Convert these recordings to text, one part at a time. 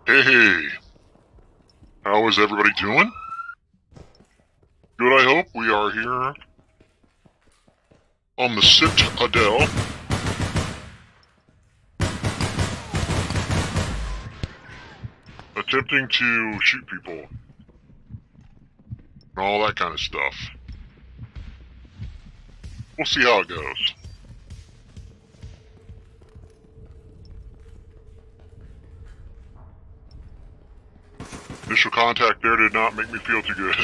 Hey, how is everybody doing? Good, I hope. We are here on the Citadel. Attempting to shoot people. And all that kind of stuff. We'll see how it goes. Initial contact there did not make me feel too good.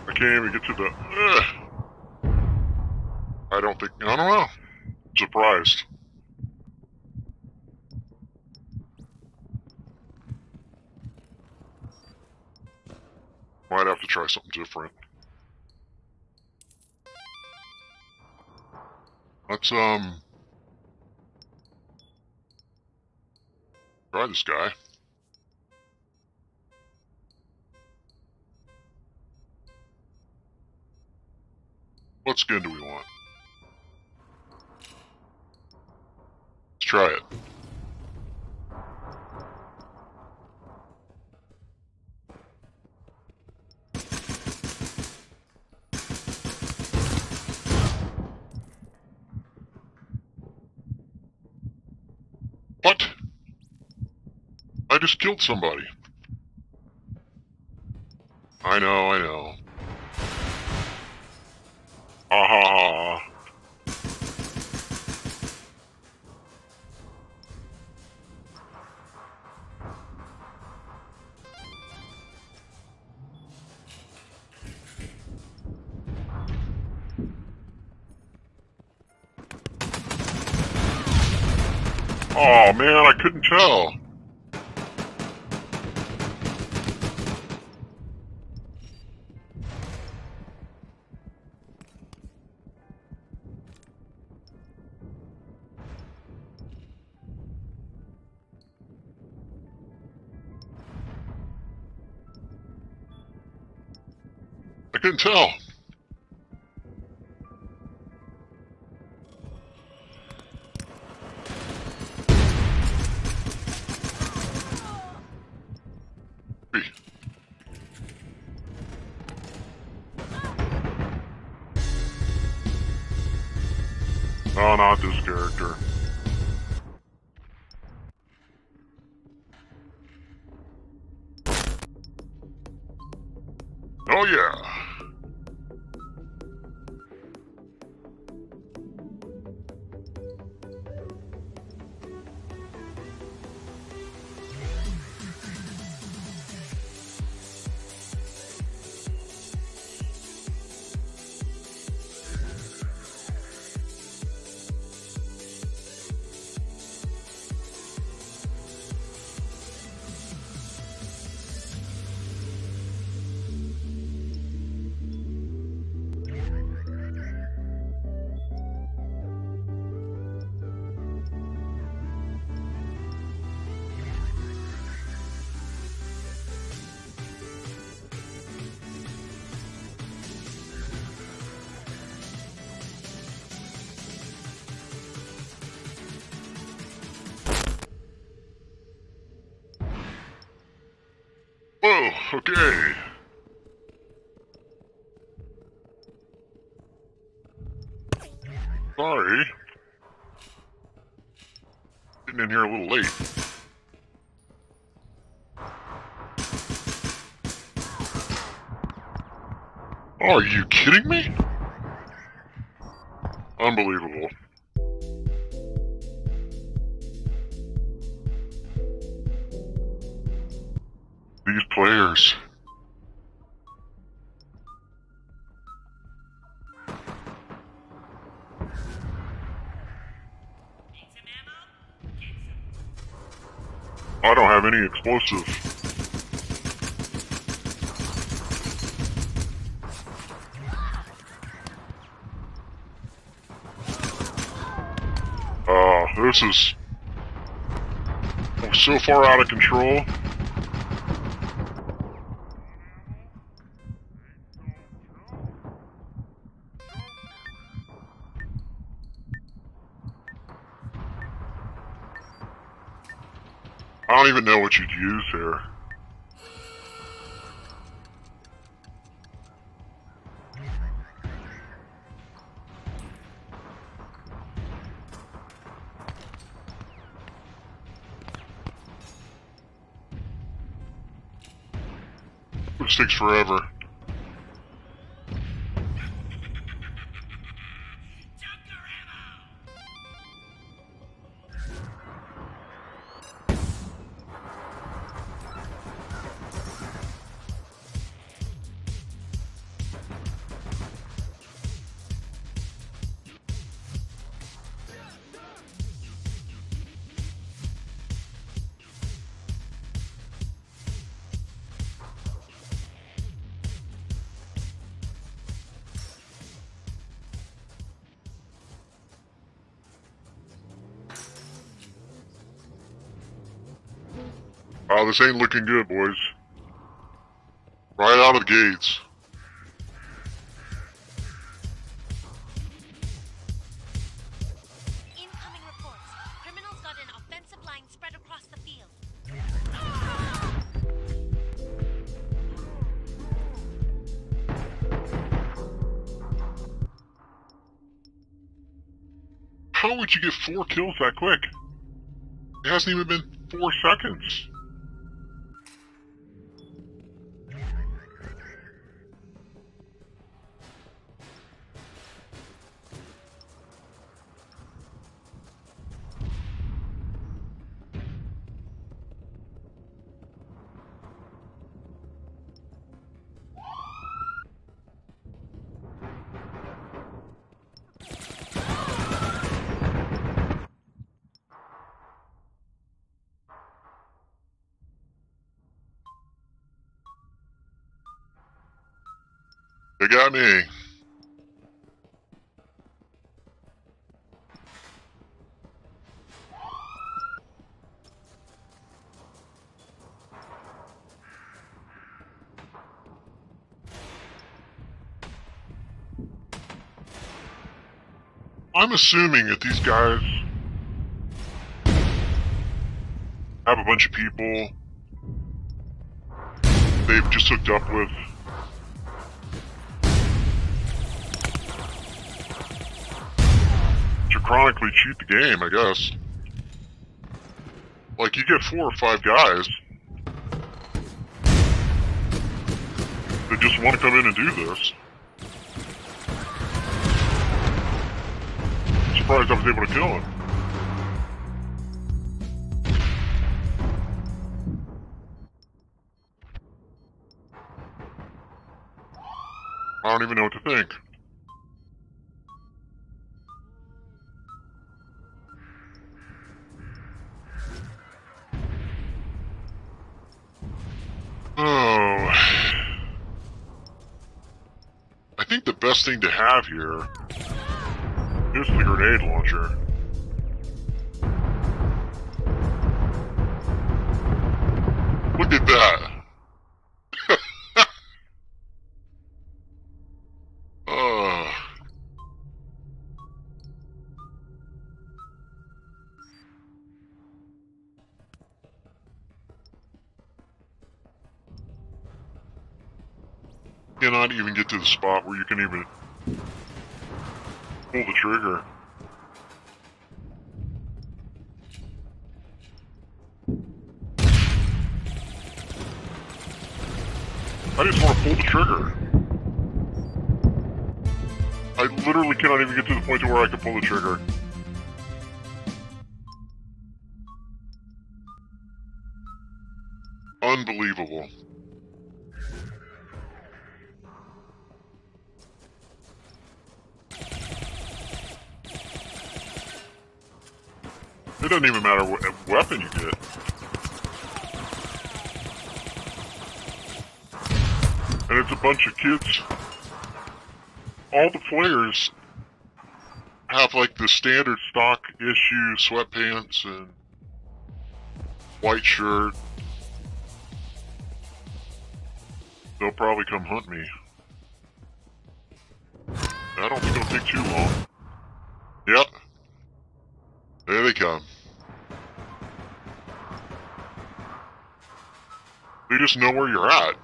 I can't even get to the... I don't know. Surprised. Might have to try something different. Let's, try this guy. What skin do we want? Let's try it. What? I just killed somebody. I know. Ha ha ha. Oh man, I couldn't tell. I couldn't tell. Oh, not this character. Oh yeah. Whoa, okay. Sorry. Getting in here a little late. Oh, are you kidding me? Unbelievable. These players. I don't have any explosive. This is so far out of control. I don't even know what you'd use here. This takes forever. Oh, this ain't looking good, boys. Right out of the gates. Incoming reports. Criminals got an offensive line spread across the field. How would you get 4 kills that quick? It hasn't even been 4 seconds. They got me. I'm assuming that these guys have a bunch of people they've just hooked up with. To chronically cheat the game, I guess. Like, you get 4 or 5 guys that just want to come in and do this. Surprised I was able to kill him. I don't even know what to think. Oh. I think the best thing to have here is the grenade launcher. Look at that. Cannot even get to the spot where you can even pull the trigger. I just want to pull the trigger. I literally cannot even get to the point to where I can pull the trigger. Unbelievable. It doesn't even matter what weapon you get. And it's a bunch of kids. All the players have like the standard stock issue sweatpants and white shirt. They'll probably come hunt me. I don't think it'll take too long. Yep. There they come. They just know where you're at.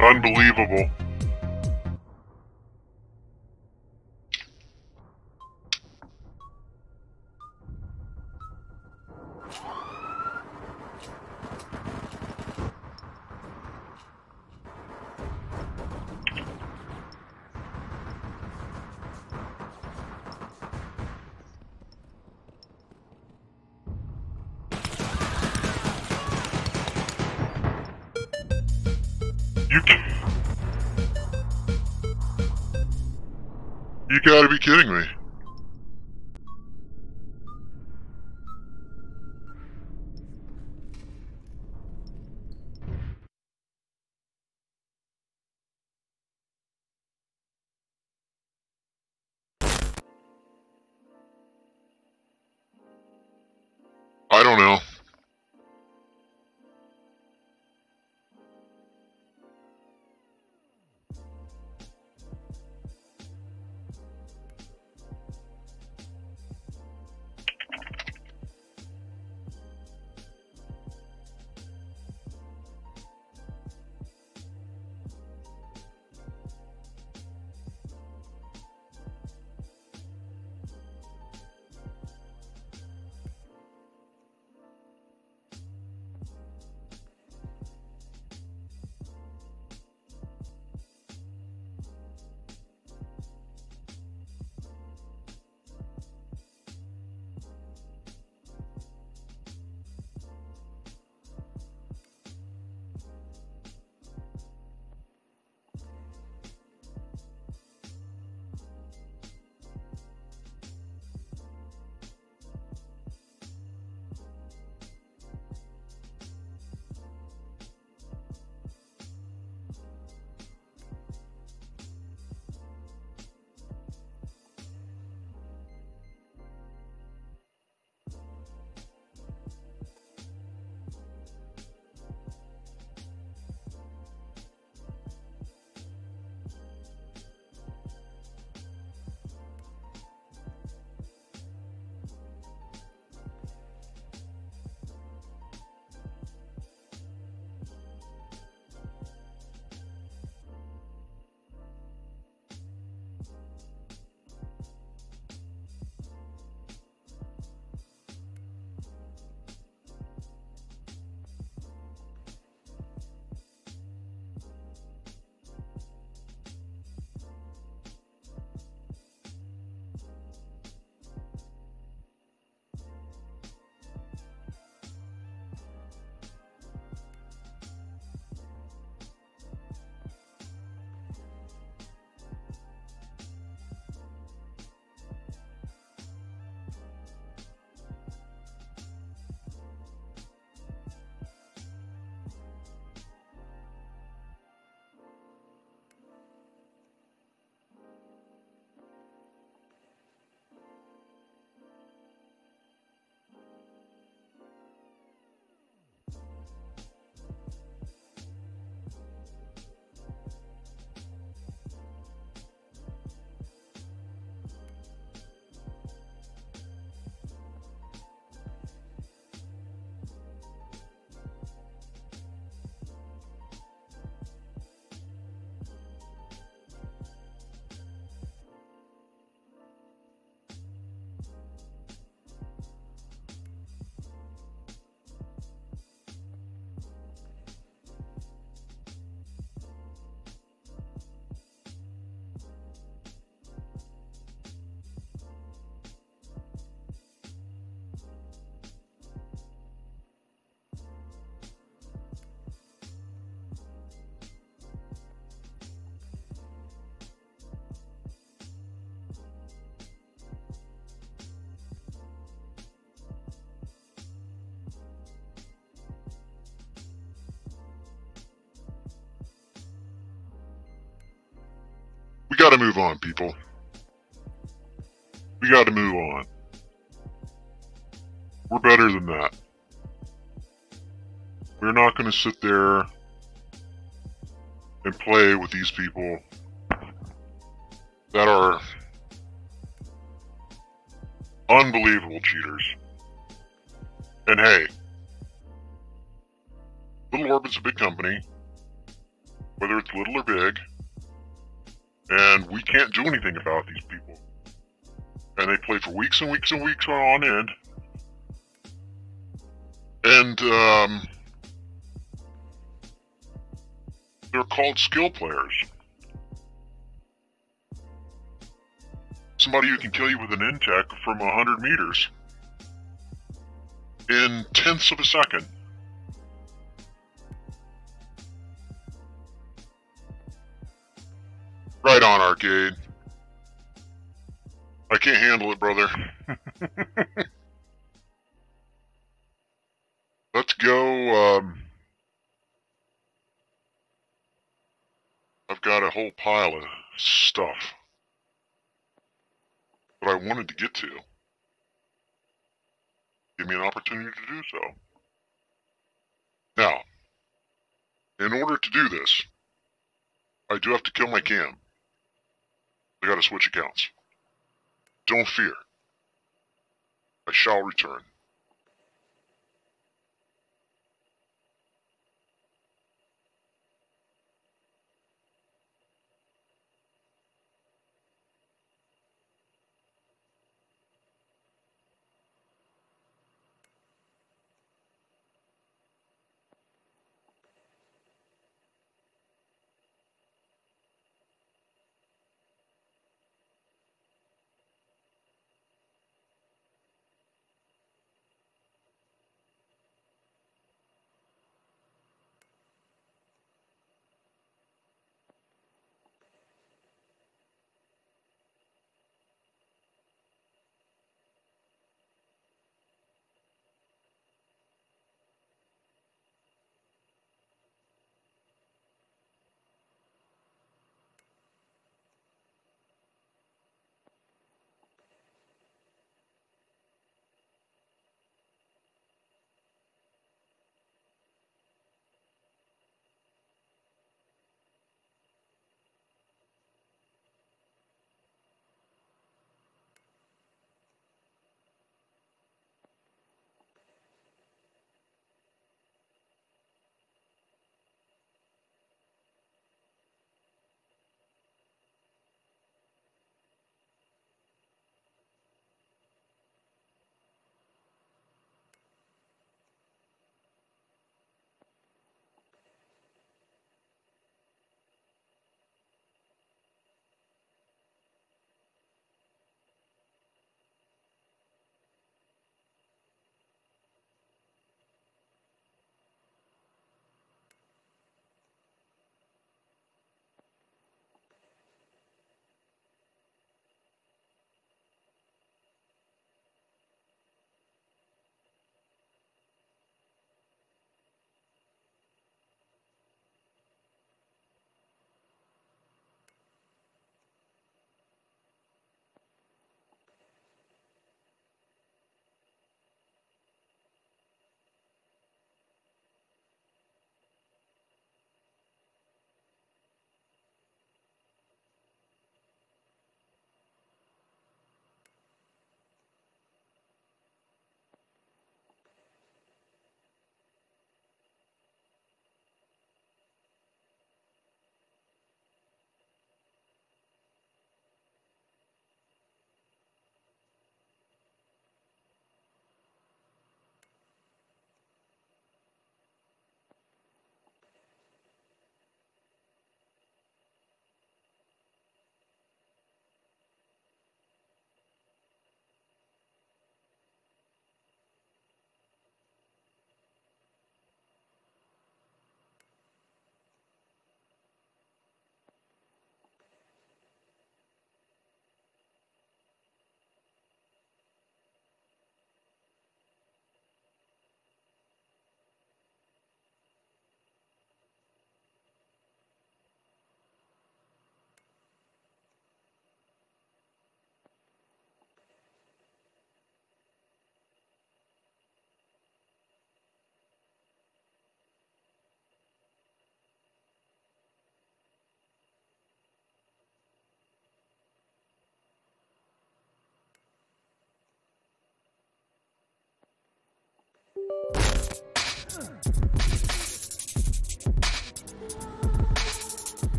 Unbelievable. You gotta be kidding me. I don't know. gotta move on, people. We gotta move on. We're better than that. We're not gonna sit there and play with these people that are unbelievable cheaters. And hey, Little Orbit's a big company, whether it's little or big, and we can't do anything about these people. And they play for weeks and weeks and weeks on end. And they're called skill players. Somebody who can kill you with an Intech from 100 meters in tenths of a second. Right on, Arcade. I can't handle it, brother. Let's go, I've got a whole pile of stuff that I wanted to get to. Give me an opportunity to do so. Now, in order to do this, I do have to kill my cam. I gotta switch accounts. Don't fear. I shall return.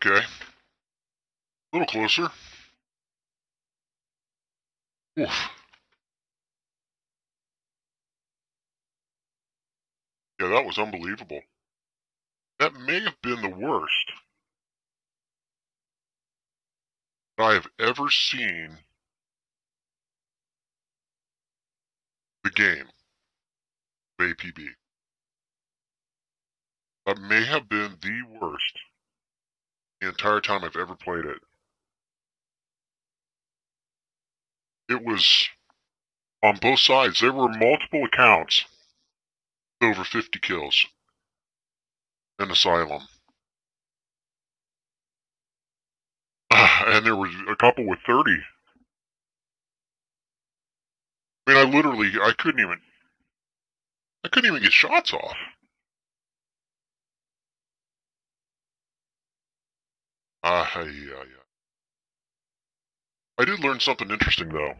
Okay. A little closer. Oof. Yeah, that was unbelievable. That may have been the worst I have ever seen the game of APB. That may have been the worst the entire time I've ever played it. It was on both sides. There were multiple accounts with over 50 kills in Asylum. And there was a couple with 30. I mean, I couldn't even get shots off. Yeah. I did learn something interesting, though.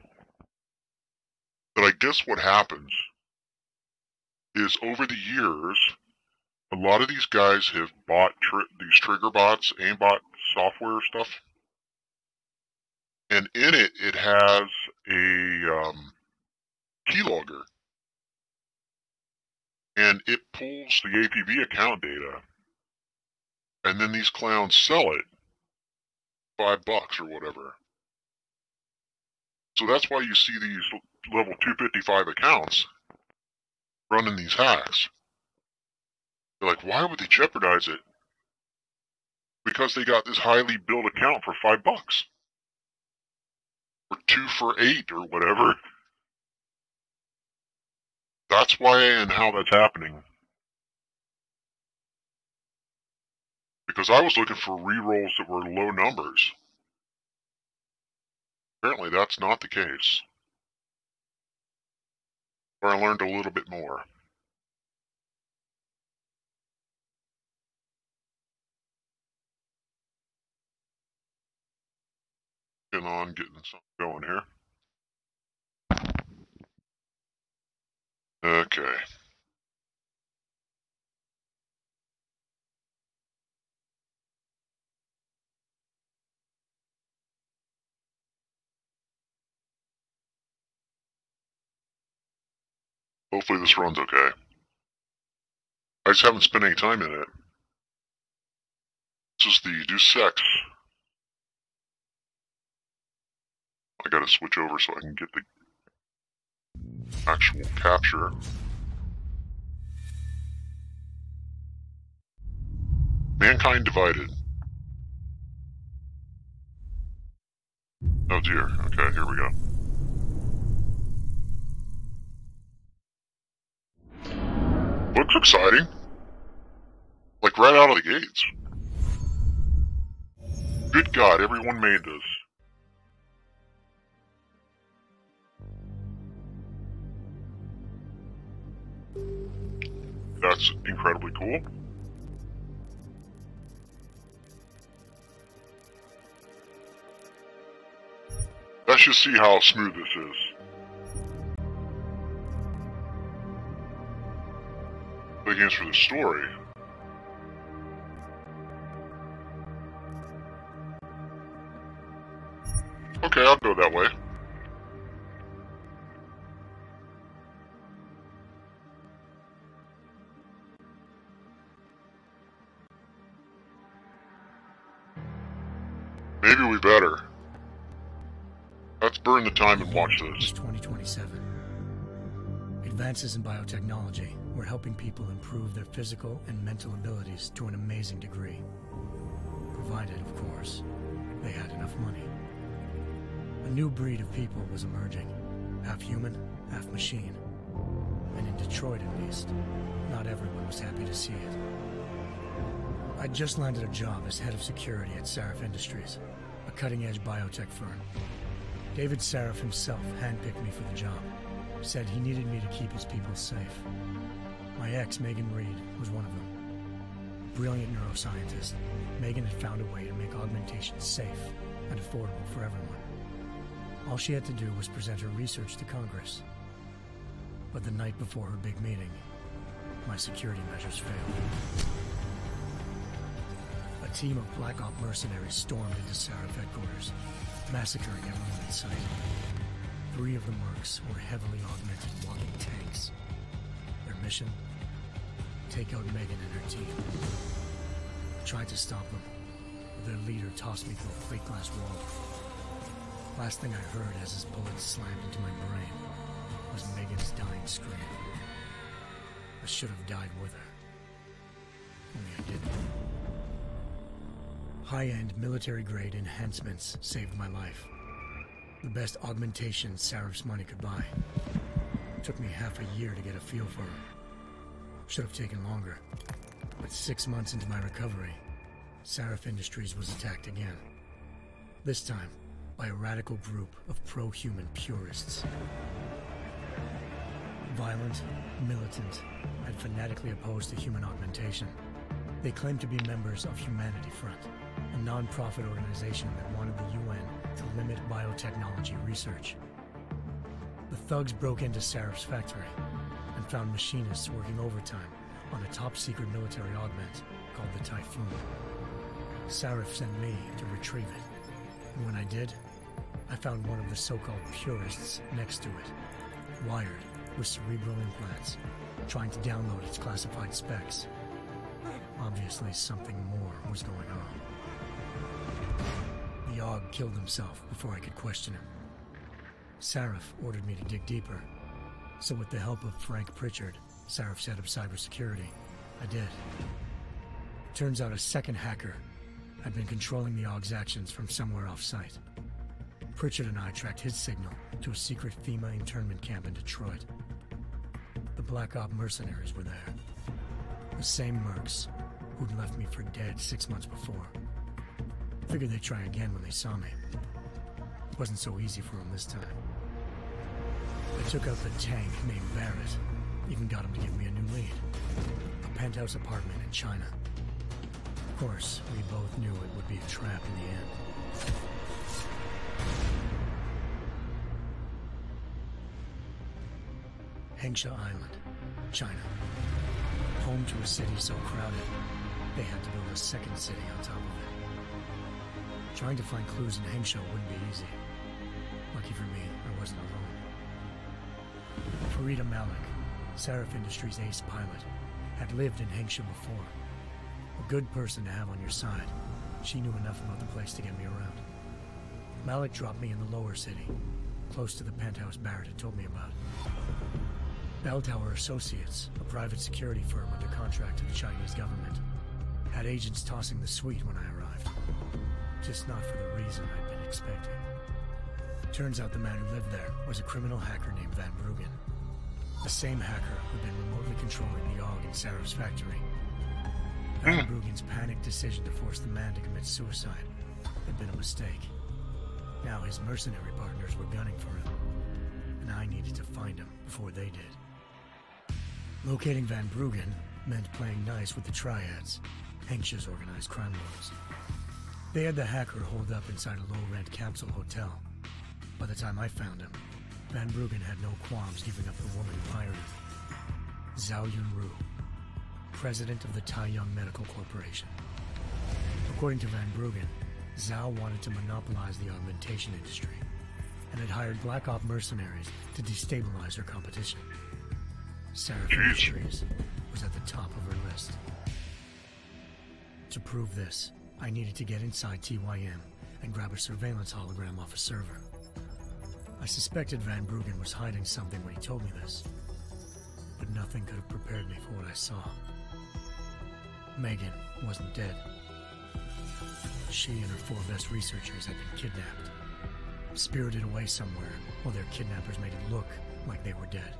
That I guess what happens is over the years, a lot of these guys have bought these trigger bots, aimbot software stuff. And in it, it has a keylogger. And it pulls the APB account data. And then these clowns sell it $5 or whatever. So that's why you see these level 255 accounts running these hacks. They're like, why would they jeopardize it? Because they got this highly billed account for $5. Or 2 for $8 or whatever. That's why and how that's happening. Because I was looking for rerolls that were low numbers. Apparently that's not the case. Where I learned a little bit more. Getting something going here. Okay. Hopefully this runs okay. I just haven't spent any time in it. This is the Deus Ex. I gotta switch over so I can get the actual capture. Mankind Divided. Oh dear. Okay, here we go. Looks exciting. Like right out of the gates. Good God, everyone made this. That's incredibly cool. Let's just see how smooth this is. Begins for the story. Okay, I'll go that way. Maybe we better. Let's burn the time and watch this. It's 2027. Advances in biotechnology were helping people improve their physical and mental abilities to an amazing degree. Provided, of course, they had enough money. A new breed of people was emerging. Half human, half machine. And in Detroit, at least, not everyone was happy to see it. I'd just landed a job as head of security at Sarif Industries, a cutting-edge biotech firm. David Sarif himself handpicked me for the job. Said he needed me to keep his people safe. My ex, Megan Reed, was one of them. Brilliant neuroscientist, Megan had found a way to make augmentation safe and affordable for everyone. All she had to do was present her research to Congress. But the night before her big meeting, my security measures failed. A team of Black Op mercenaries stormed into Sarif headquarters, massacring everyone in sight. 3 of the mercs were heavily augmented walking tanks. Their mission? Take out Megan and her team. I tried to stop them, but their leader tossed me through a plate glass wall. Last thing I heard as his bullets slammed into my brain was Megan's dying scream. I should have died with her. Only I didn't. High-end military-grade enhancements saved my life. The best augmentation Sarif's money could buy. It took me half a year to get a feel for her. Should have taken longer. But 6 months into my recovery, Sarif Industries was attacked again. This time, by a radical group of pro-human purists. Violent, militant, and fanatically opposed to human augmentation. They claimed to be members of Humanity Front, a non-profit organization that wanted the UN to limit biotechnology research. The thugs broke into Sarif's factory and found machinists working overtime on a top-secret military augment called the Typhoon. Sarif sent me to retrieve it, and when I did, I found one of the so-called purists next to it, wired with cerebral implants, trying to download its classified specs. Obviously, something more was going on. The AUG killed himself before I could question him. Sarif ordered me to dig deeper, so with the help of Frank Pritchard, Sarif's head of cybersecurity, I did. Turns out a second hacker had been controlling the AUG's actions from somewhere off-site. Pritchard and I tracked his signal to a secret FEMA internment camp in Detroit. The Black Op mercenaries were there. The same mercs who'd left me for dead 6 months before. Figured they'd try again when they saw me. It wasn't so easy for them this time. I took out the tank named Barrett. Even got him to give me a new lead. A penthouse apartment in China. Of course, we both knew it would be a trap in the end. Hengsha Island, China. Home to a city so crowded, they had to build a second city on top of it. Trying to find clues in Hengsha wouldn't be easy. Lucky for me, I wasn't alone. Farida Malik, Sarif Industries' ace pilot, had lived in Hengsha before. A good person to have on your side. She knew enough about the place to get me around. Malik dropped me in the lower city, close to the penthouse Barrett had told me about. Bell Tower Associates, a private security firm under contract to the Chinese government, had agents tossing the suite when I arrived. Just not for the reason I'd been expecting. Turns out the man who lived there was a criminal hacker named Van Bruggen. The same hacker who'd been remotely controlling the AUG in Sarif's factory. Van Bruggen's panicked decision to force the man to commit suicide had been a mistake. Now his mercenary partners were gunning for him, and I needed to find him before they did. Locating Van Bruggen meant playing nice with the Triads, Hengsha's organized crime lords. They had the hacker holed up inside a low-rent capsule hotel. By the time I found him, Van Bruggen had no qualms giving up the woman who hired him. Zhao Yunru, president of the Taiyang Medical Corporation. According to Van Bruggen, Zhao wanted to monopolize the augmentation industry and had hired Black Op mercenaries to destabilize her competition. Seraph Industries was at the top of her list. To prove this, I needed to get inside TYM and grab a surveillance hologram off a server. I suspected Van Bruggen was hiding something when he told me this, but nothing could have prepared me for what I saw. Megan wasn't dead. She and her 4 best researchers had been kidnapped, spirited away somewhere while their kidnappers made it look like they were dead.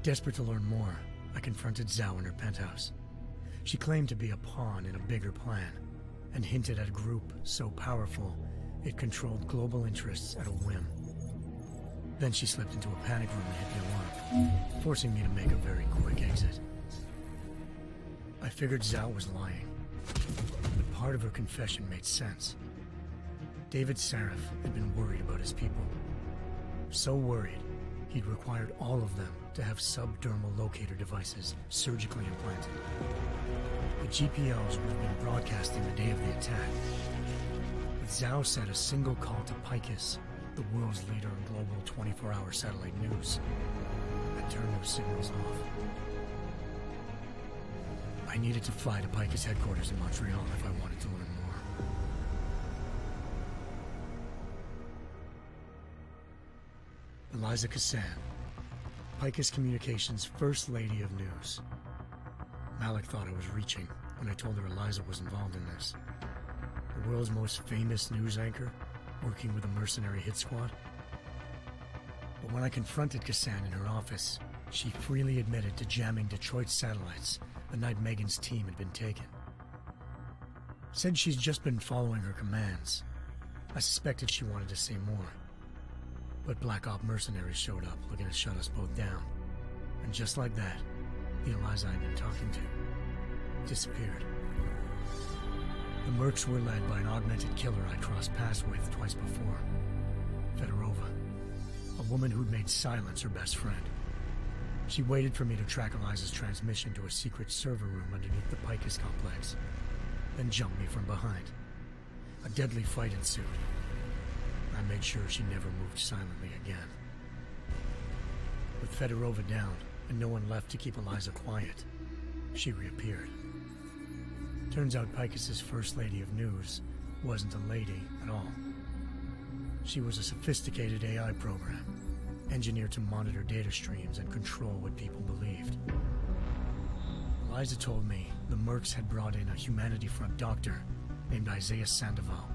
Desperate to learn more, I confronted Zhao in her penthouse. She claimed to be a pawn in a bigger plan, and hinted at a group so powerful it controlled global interests at a whim. Then she slipped into a panic room and hit the alarm, forcing me to make a very quick exit. I figured Zhao was lying, but part of her confession made sense. David Sarif had been worried about his people. So worried, he'd required all of them to have subdermal locator devices surgically implanted. The GPLs would have been broadcasting the day of the attack. But Zhao said a single call to Picus, the world's leader in global 24-hour satellite news, had turned those signals off. I needed to fly to Picus headquarters in Montreal if I wanted to learn more. Eliza Cassan, Picus Communications' First Lady of News. Malik thought I was reaching when I told her Eliza was involved in this. The world's most famous news anchor, working with a mercenary hit squad. But when I confronted Cassan in her office, she freely admitted to jamming Detroit's satellites the night Megan's team had been taken. Said she's just been following her commands. I suspected she wanted to say more. But Black Op mercenaries showed up looking to shut us both down. And just like that, the Eliza I'd been talking to disappeared. The Mercs were led by an augmented killer I crossed paths with twice before, Fedorova, a woman who'd made silence her best friend. She waited for me to track Eliza's transmission to a secret server room underneath the Picus complex, then jumped me from behind. A deadly fight ensued. I made sure she never moved silently again. With Fedorova down, and no one left to keep Eliza quiet, she reappeared. Turns out Picus's First Lady of News wasn't a lady at all. She was a sophisticated AI program, engineered to monitor data streams and control what people believed. Eliza told me the Mercs had brought in a Humanity Front doctor named Isaiah Sandoval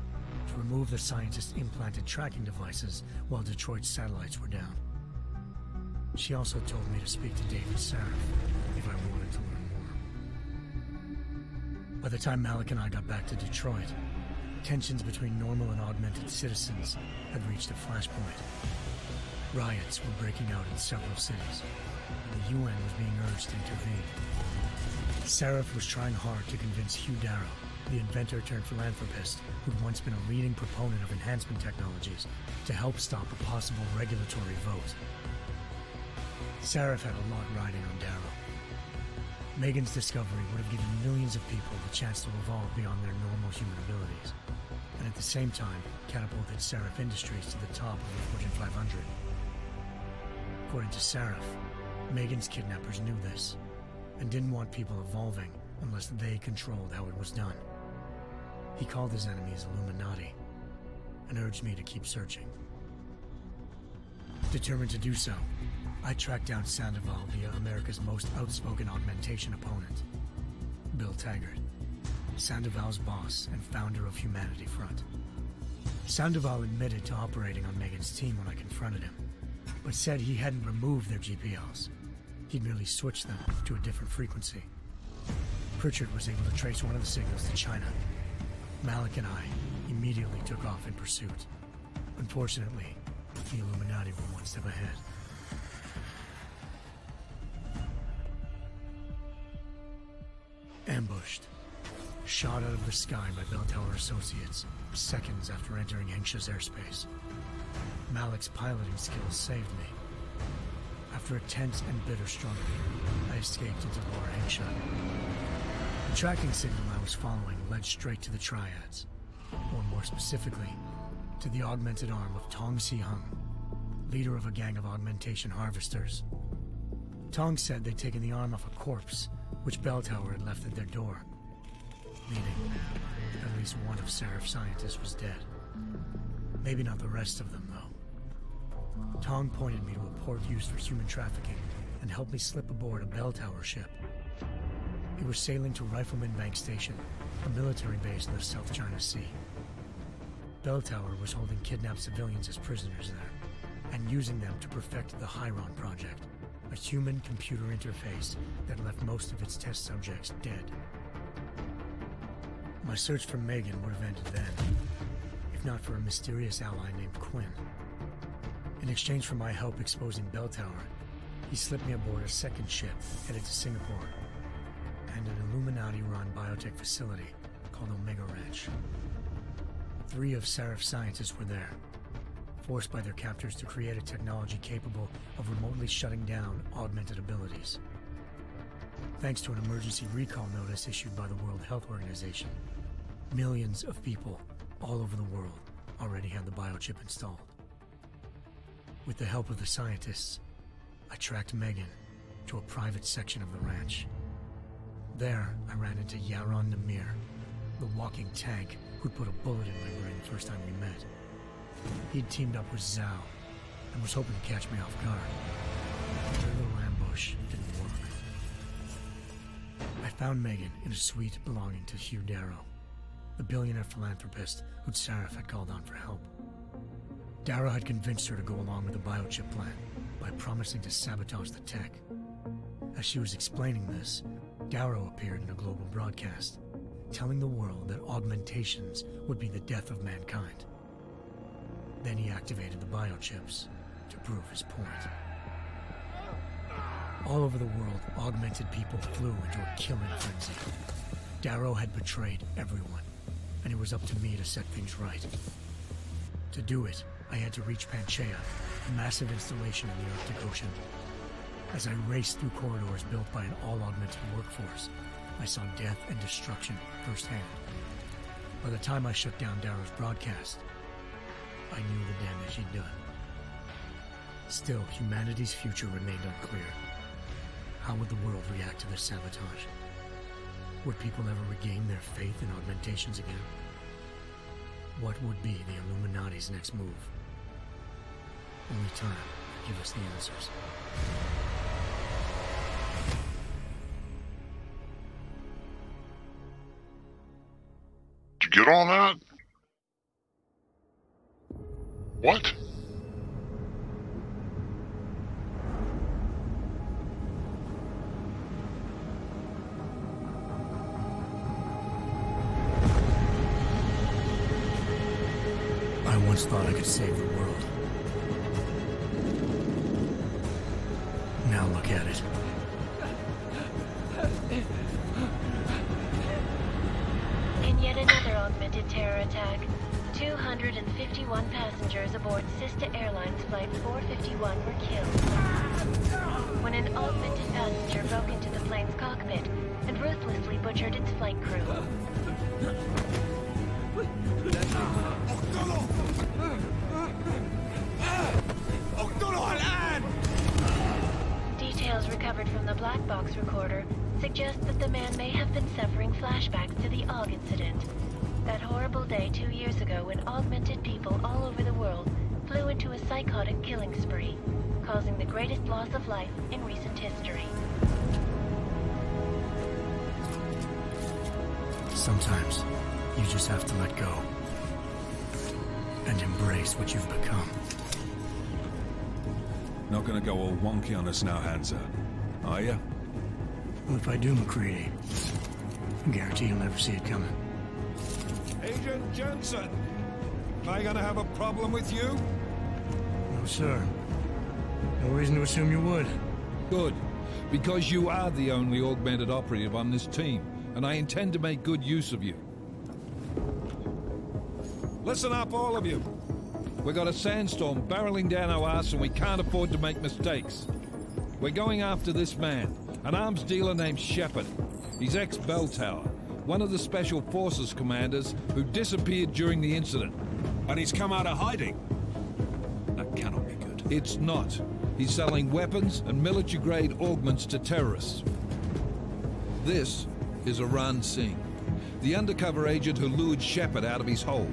to remove the scientist's implanted tracking devices while Detroit's satellites were down. She also told me to speak to David Sarif if I wanted to learn more. By the time Malik and I got back to Detroit, tensions between normal and augmented citizens had reached a flashpoint. Riots were breaking out in several cities, and the UN was being urged to intervene. Sarif was trying hard to convince Hugh Darrow, the inventor-turned-philanthropist who'd once been a leading proponent of enhancement technologies, to help stop a possible regulatory vote. Sarif had a lot riding on Darrow. Megan's discovery would have given millions of people the chance to evolve beyond their normal human abilities, and at the same time catapulted Sarif Industries to the top of the Fortune 500. According to Sarif, Megan's kidnappers knew this, and didn't want people evolving unless they controlled how it was done. He called his enemies Illuminati, and urged me to keep searching. Determined to do so, I tracked down Sandoval via America's most outspoken augmentation opponent, Bill Taggart, Sandoval's boss and founder of Humanity Front. Sandoval admitted to operating on Megan's team when I confronted him, but said he hadn't removed their GPLs. He'd merely switched them to a different frequency. Pritchard was able to trace one of the signals to China. Malik and I immediately took off in pursuit. Unfortunately, the Illuminati were one step ahead. Ambushed. Shot out of the sky by Bell Tower Associates. seconds after entering Hengsha's airspace. Malik's piloting skills saved me. After a tense and bitter struggle, I escaped into Lower Hengsha. The tracking signal I was following led straight to the Triads, or more specifically, to the augmented arm of Tong Si-hung, leader of a gang of augmentation harvesters. Tong said they'd taken the arm off a corpse, which Belltower had left at their door, meaning at least one of Seraph's scientists was dead. Maybe not the rest of them, though. Tong pointed me to a port used for human trafficking and helped me slip aboard a Belltower ship. We were sailing to Rifleman Bank Station, a military base in the South China Sea. Belltower was holding kidnapped civilians as prisoners there, and using them to perfect the Hyron Project, a human-computer interface that left most of its test subjects dead. My search for Megan would have ended then, if not for a mysterious ally named Quinn. In exchange for my help exposing Belltower, he slipped me aboard a second ship headed to Singapore, and an Illuminati-run biotech facility called Omega Ranch. 3 of Seraph's scientists were there, forced by their captors to create a technology capable of remotely shutting down augmented abilities. Thanks to an emergency recall notice issued by the World Health Organization, millions of people all over the world already had the biochip installed. With the help of the scientists, I tracked Megan to a private section of the ranch. There, I ran into Yaron Namir, the walking tank who'd put a bullet in my brain the first time we met. He'd teamed up with Zhao and was hoping to catch me off guard. Their little ambush didn't work. I found Megan in a suite belonging to Hugh Darrow, the billionaire philanthropist who'd Seraph had called on for help. Darrow had convinced her to go along with the biochip plan by promising to sabotage the tech. As she was explaining this, Darrow appeared in a global broadcast, telling the world that augmentations would be the death of mankind. Then he activated the biochips to prove his point. All over the world, augmented people flew into a killing frenzy. Darrow had betrayed everyone, and it was up to me to set things right. To do it, I had to reach Panchaea, a massive installation in the Arctic Ocean. As I raced through corridors built by an all-augmented workforce, I saw death and destruction firsthand. By the time I shut down Darrow's broadcast, I knew the damage he'd done. Still, humanity's future remained unclear. How would the world react to this sabotage? Would people ever regain their faith in augmentations again? What would be the Illuminati's next move? Only time could give us the answers. Did you get all that? What? I once thought I could save the world. Now look at it. In yet another augmented terror attack, 251 passengers aboard Sister Airlines Flight 451 were killed when an augmented passenger broke into the plane's cockpit and ruthlessly butchered its flight crew. Details recovered from the black box recorder suggest that the man may have been suffering flashbacks to the AUG incident. That horrible day 2 years ago when augmented people all over the world flew into a psychotic killing spree, causing the greatest loss of life in recent history. Sometimes, you just have to let go. And embrace what you've become. Not gonna go all wonky on us now, Hansa, are ya? Well, if I do, McCready, I guarantee you'll never see it coming. Agent Jensen, am I gonna have a problem with you? No, sir. No reason to assume you would. Good, because you are the only augmented operative on this team, and I intend to make good use of you. Listen up, all of you. We got a sandstorm barreling down our arse and we can't afford to make mistakes. We're going after this man, an arms dealer named Shepard. He's ex-Bell Tower, one of the Special Forces commanders who disappeared during the incident. And he's come out of hiding. That cannot be good. It's not. He's selling weapons and military-grade augments to terrorists. This is Aran Singh, the undercover agent who lured Shepard out of his hole.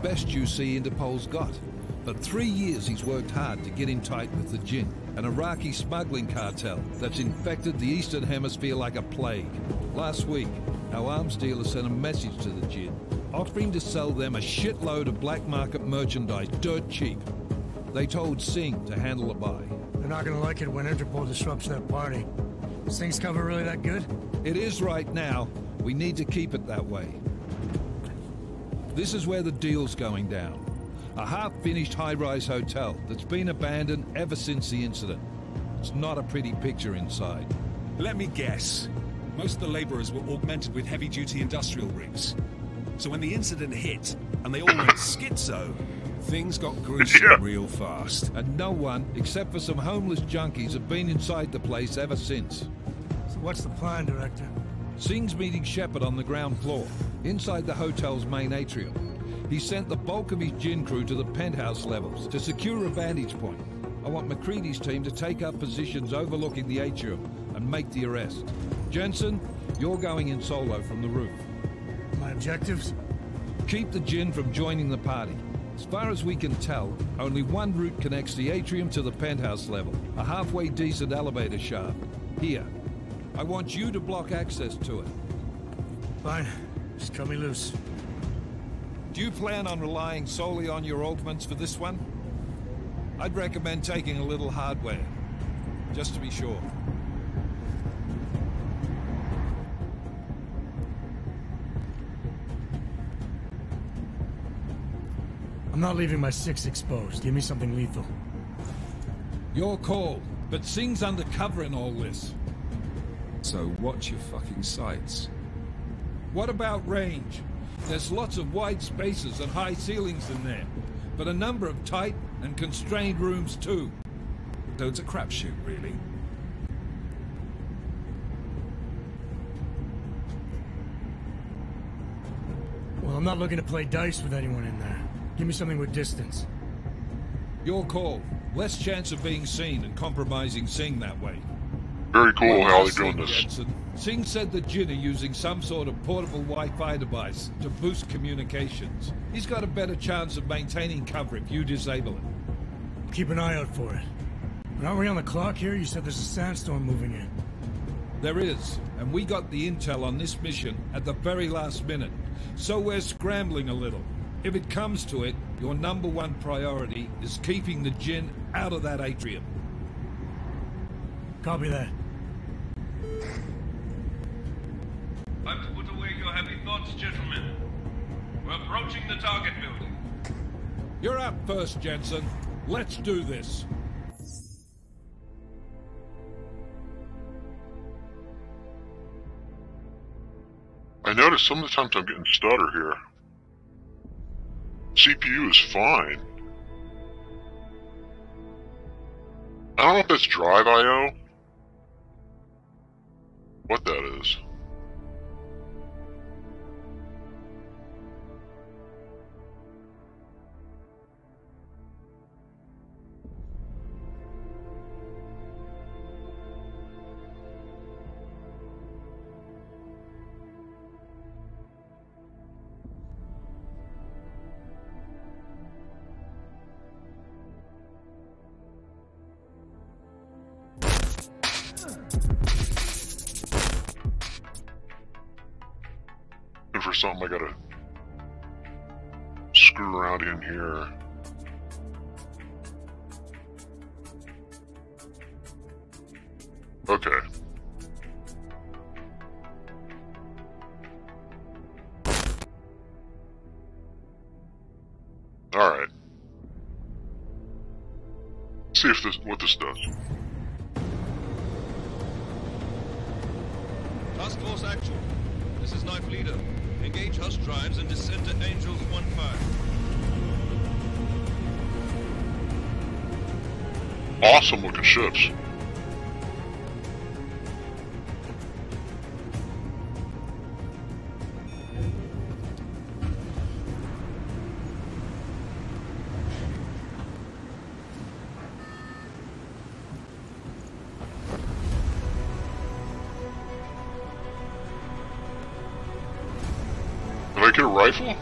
Best you see Interpol's got. For 3 years he's worked hard to get in tight with the Jinn, an Iraqi smuggling cartel that's infected the Eastern Hemisphere like a plague. Last week, our arms dealer sent a message to the Jinn, offering to sell them a shitload of black market merchandise dirt cheap. They told Singh to handle the buy. They're not gonna like it when Interpol disrupts their party. Is Singh's cover really that good? It is right now. We need to keep it that way. This is where the deal's going down. A half-finished high-rise hotel that's been abandoned ever since the incident. It's not a pretty picture inside. Let me guess. Most of the laborers were augmented with heavy-duty industrial rigs. So when the incident hit, and they all went schizo, things got gruesome real fast. And no one, except for some homeless junkies, have been inside the place ever since. So what's the plan, Director? Singh's meeting Shepard on the ground floor, inside the hotel's main atrium. He sent the bulk of his Jinn crew to the penthouse levels to secure a vantage point. I want MacCready's team to take up positions overlooking the atrium and make the arrest. Jensen, you're going in solo from the roof. My objectives? Keep the Jinn from joining the party. As far as we can tell, only one route connects the atrium to the penthouse level, a halfway decent elevator shaft. Here. I want you to block access to it. Fine. Just cut me loose. Do you plan on relying solely on your augments for this one? I'd recommend taking a little hardware, just to be sure. I'm not leaving my 6 exposed. Give me something lethal. Your call, but Singh's undercover in all this. So watch your fucking sights. What about range? There's lots of wide spaces and high ceilings in there, but a number of tight and constrained rooms too. So it's a crapshoot, really. Well, I'm not looking to play dice with anyone in there. Give me something with distance. Your call. Less chance of being seen and compromising Singh that way. Very cool how they're Singh, doing this. Jensen. Singh said the Jinn are using some sort of portable Wi-Fi device to boost communications. He's got a better chance of maintaining cover if you disable it. Keep an eye out for it. But aren't we on the clock here? You said there's a sandstorm moving in. There is, and we got the intel on this mission at the very last minute. So we're scrambling a little. If it comes to it, your #1 priority is keeping the Jinn out of that atrium. Copy that. Time to put away your heavy thoughts, gentlemen. We're approaching the target building. You're up first, Jensen. Let's do this. I notice some of the times I'm getting stutter here. CPU is fine. I don't know if that's drive I/O. What that is. For something I gotta screw around in here. Okay. Alright. See if what this does. Task Force Actual. This is Knife Leader. Engage Hush drives and descend to Angels 1-5. awesome looking ships. Did I get a rifle?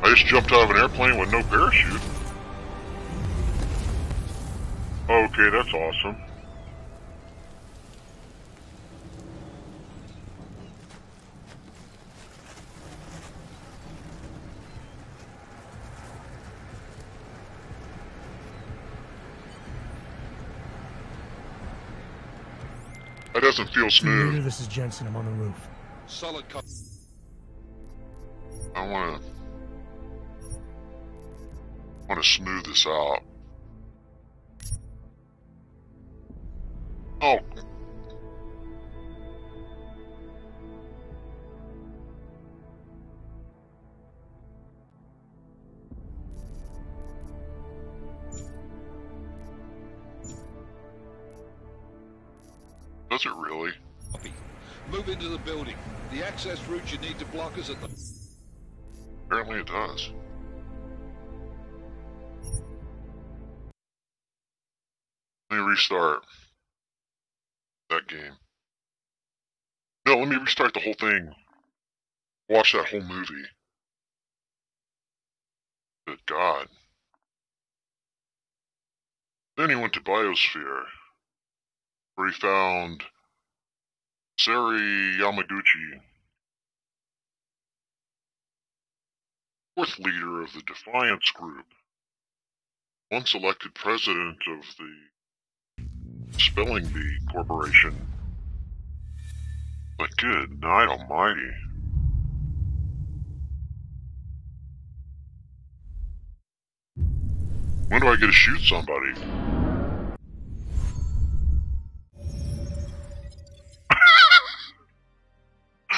I just jumped out of an airplane with no parachute. Okay, that's awesome. That doesn't feel Leader, smooth. this is Jensen. I'm on the roof. Solid copy. I want to smooth this out. Oh. Does it really? Copy. Move into the building. The access route you need to block is at the... Apparently it does. Let me restart that game. No, let me restart the whole thing. Watch that whole movie. Good God. Then he went to Biosphere, where he found Sari Yamaguchi, fourth leader of the Defiance Group, once elected president of the Spelling Bee Corporation. But good night almighty. When do I get to shoot somebody?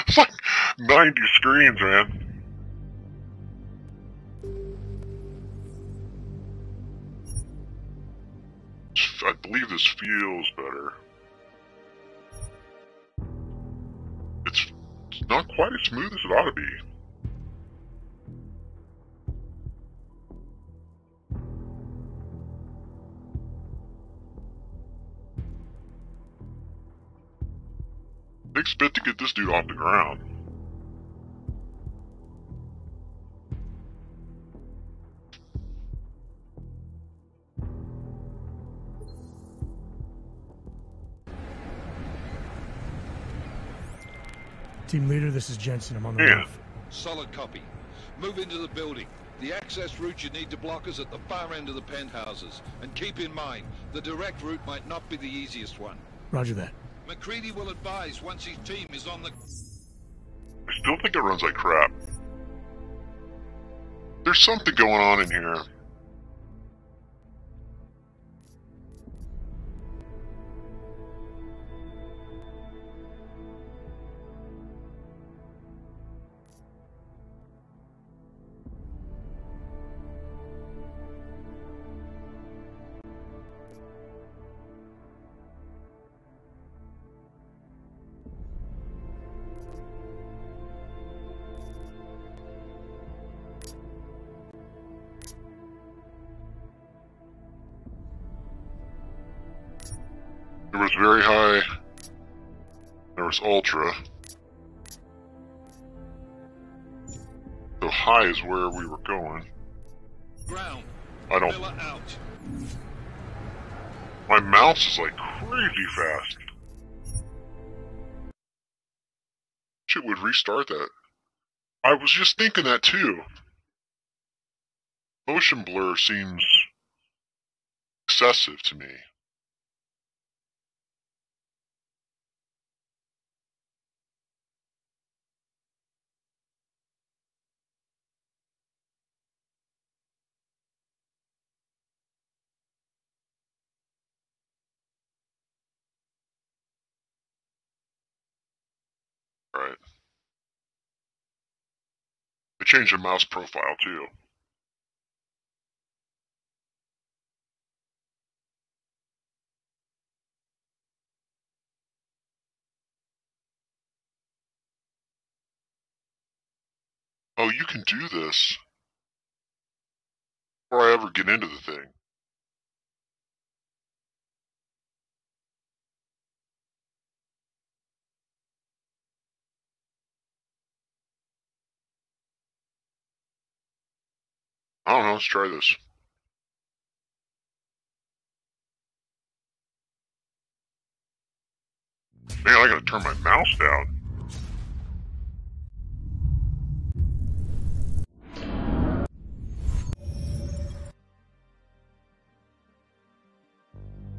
It's like 90 screens, man. I believe this feels better. It's not quite as smooth as it ought to be. Takes a bit to get this dude off the ground. Team leader, this is Jensen. I'm on the Yeah. roof. Solid copy. Move into the building. The access route you need to block is at the far end of the penthouses. And keep in mind, the direct route might not be the easiest one. Roger that. McCready will advise once his team is on the... I still think it runs like crap. There's something going on in here. There was very high. There was ultra. So high is where we were going. Ground. I don't. Miller out. My mouse is like crazy fast. Shit would restart that. I was just thinking that too. Motion blur seems excessive to me. Right. I changed the mouse profile too. Oh, you can do this before I ever get into the thing. I don't know, let's try this. Man, I gotta turn my mouse down.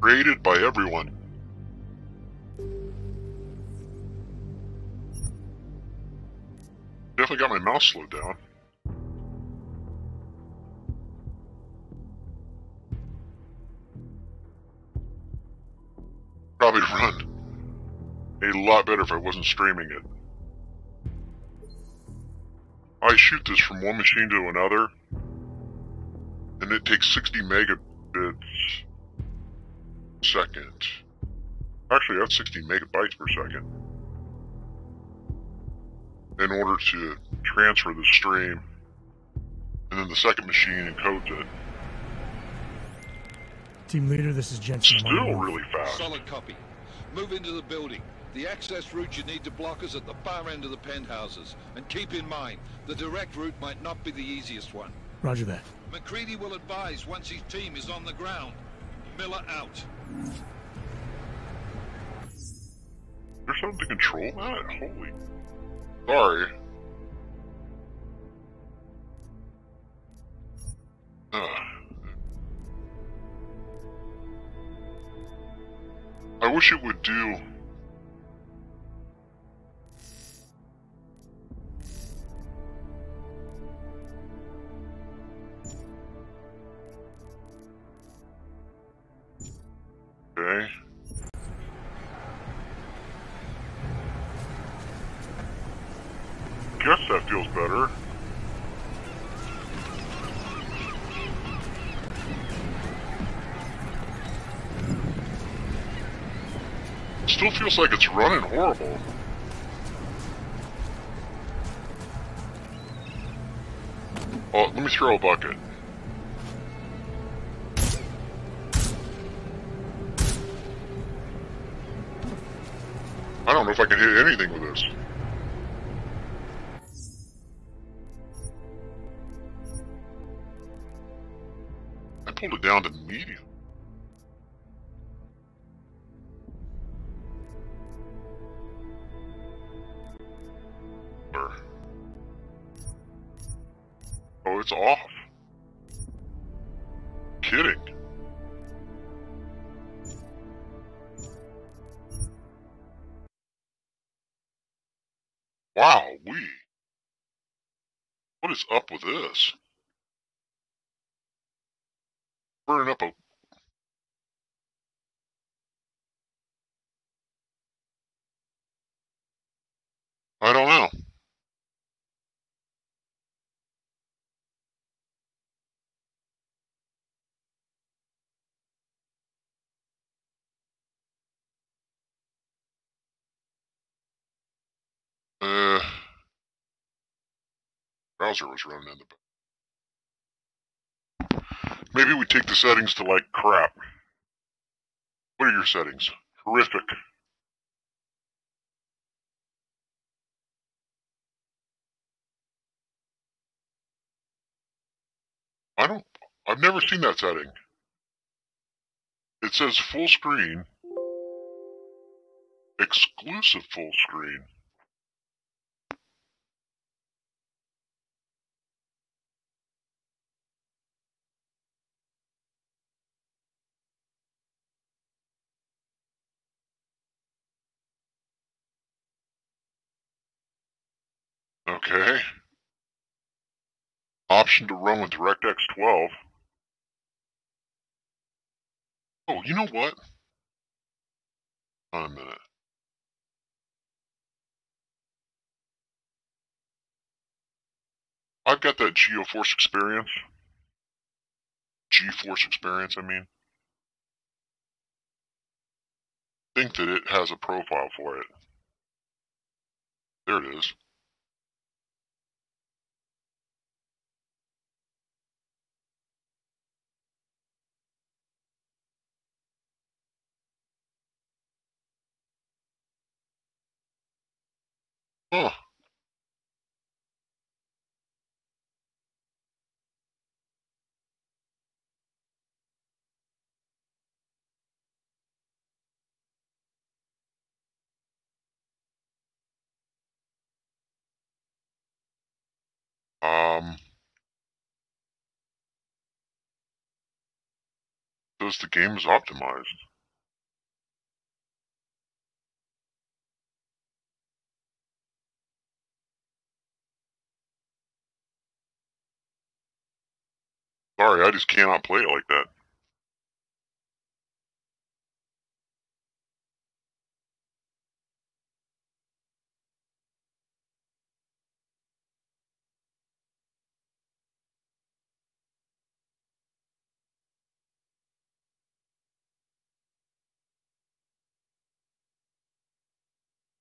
Created by everyone. Definitely got my mouse slowed down. Probably run a lot better if I wasn't streaming it. I shoot this from one machine to another, and it takes 60 megabits a second. Actually, that's 60 megabytes per second. In order to transfer the stream, and then the second machine encodes it. Team leader, this is Jensen. Still really fast. Solid copy. Move into the building. The access route you need to block is at the far end of the penthouses. And keep in mind, the direct route might not be the easiest one. Roger that. McCready will advise once his team is on the ground. Miller out. There's something to control that? Holy. Sorry. I wish it would do. Okay. Guess that feels better. Still feels like it's running horrible. Oh, let me throw a bucket. I don't know if I can hit anything with this. I pulled it down to medium. Oh, it's off. Kidding. Wow, what is up with this? Burning up a... I don't know. Browser was running in the back. Maybe we take the settings to like crap. What are your settings? Horrific. I've never seen that setting. It says full screen. Exclusive full screen. Okay. Option to run with DirectX 12. Oh, you know what? Hold on a minute. I've got that GeForce experience. GeForce experience, I mean. Think that it has a profile for it. There it is. says the game is optimized. Sorry, I just cannot play it like that.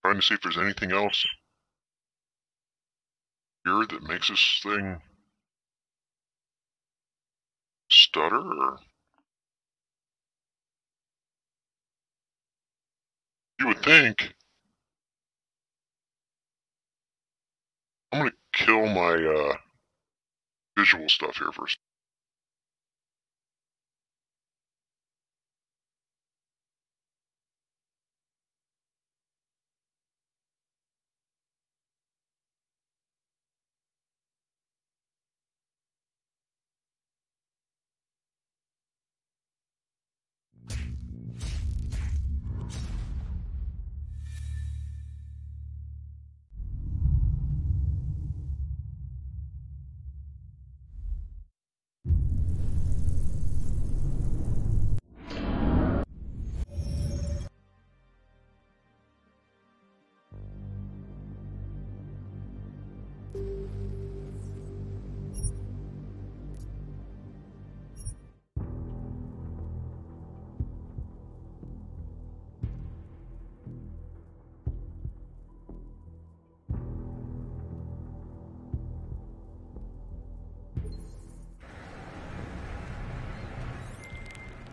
Trying to see if there's anything else here that makes this thing stutter, or you would think. I'm gonna kill my visual stuff here first.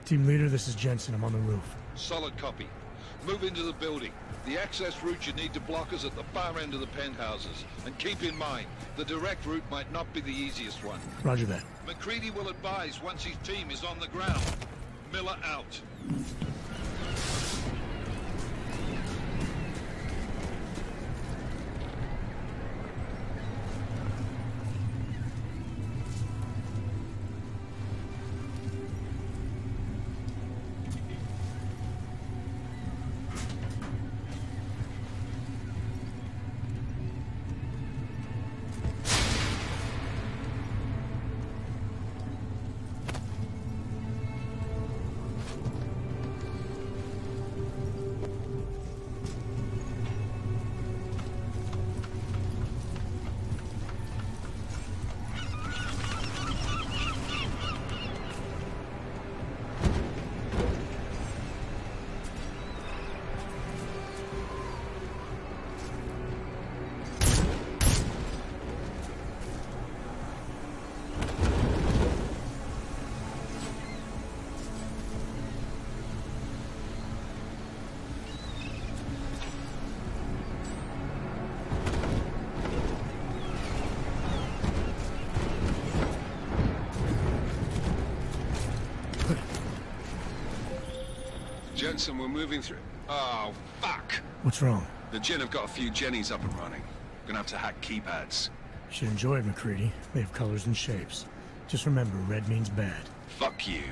Team leader, this is Jensen. I'm on the roof. Solid copy. Move into the building. The access route you need to block is at the far end of the penthouses. And keep in mind, the direct route might not be the easiest one. Roger that. McCready will advise once his team is on the ground. Miller out. Jensen, we're moving through... Oh, fuck! What's wrong? The Jinn have got a few Jennies up and running. Gonna have to hack keypads. Should enjoy it, McCready. They have colors and shapes. Just remember, red means bad. Fuck you.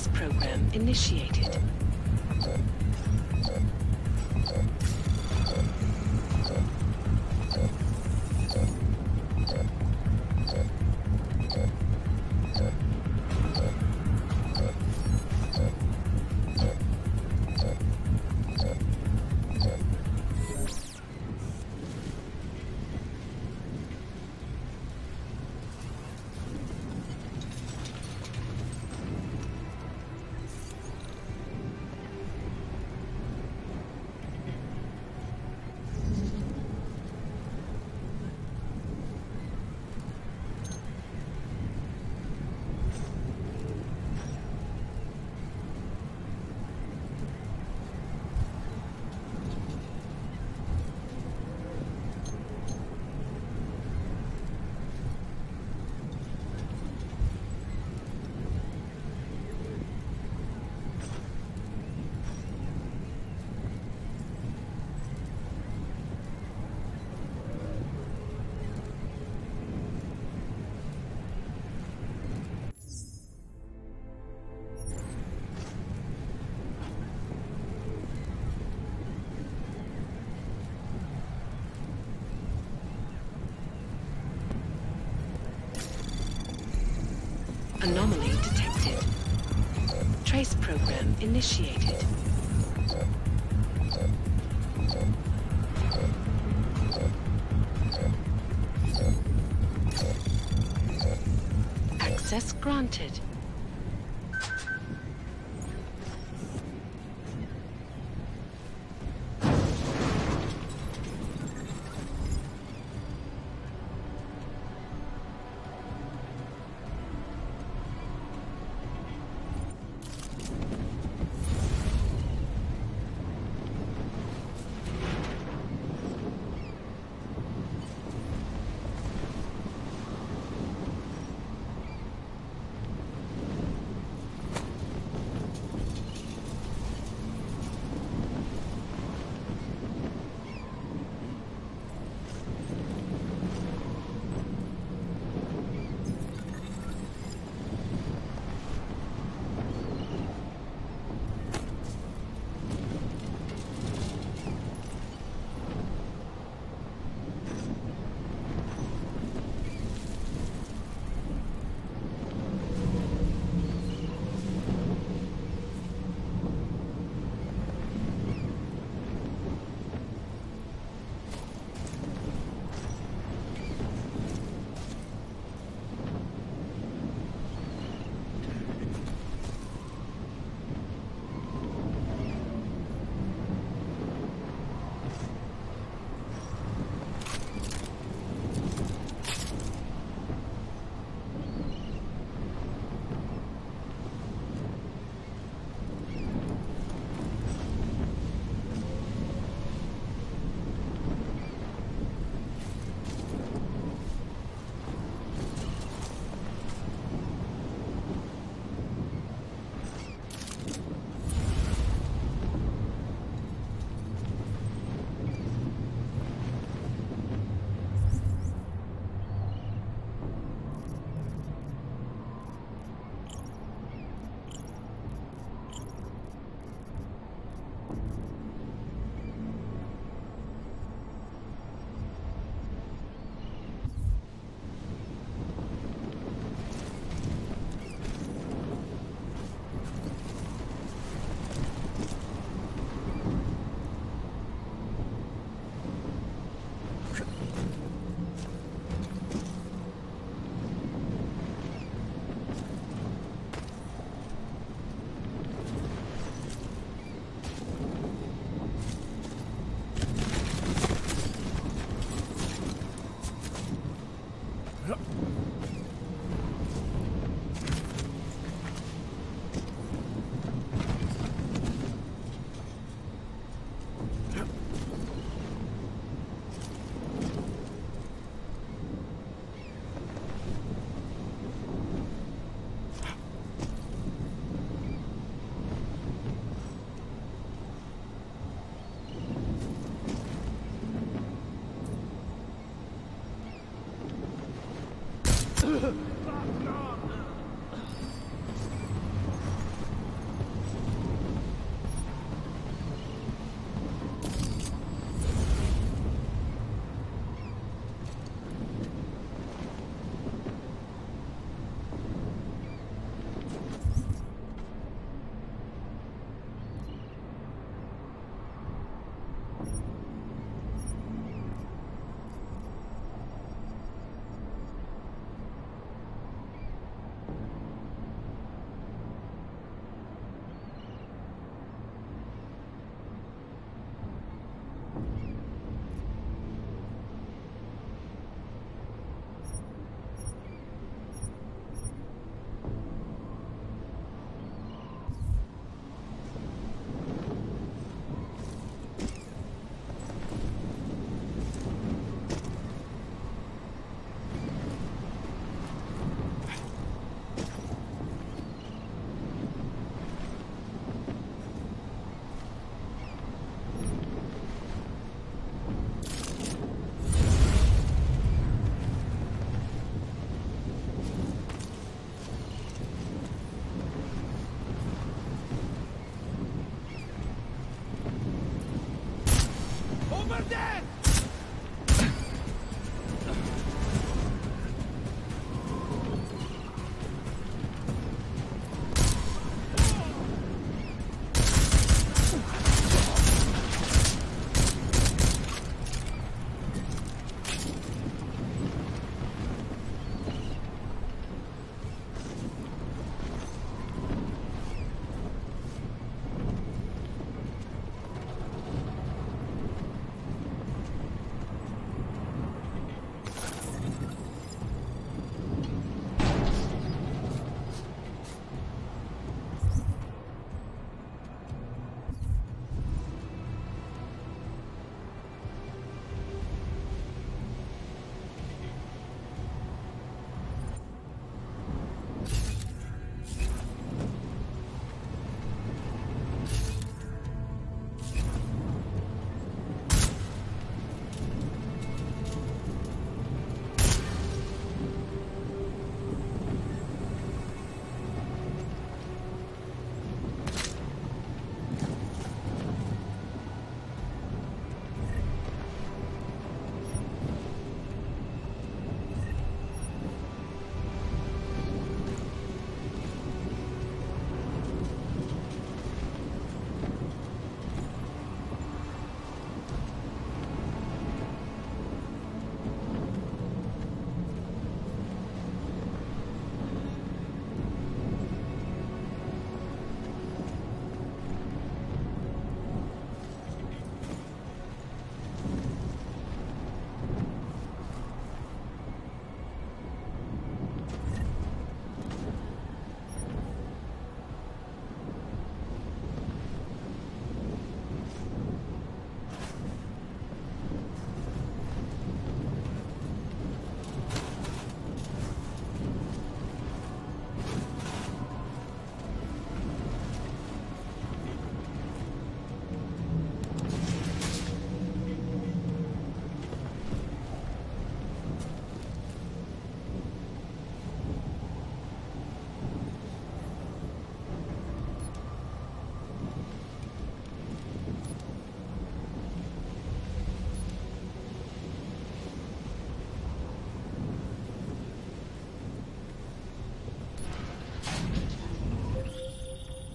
Trace program initiated. Anomaly detected. Trace program initiated. Access granted.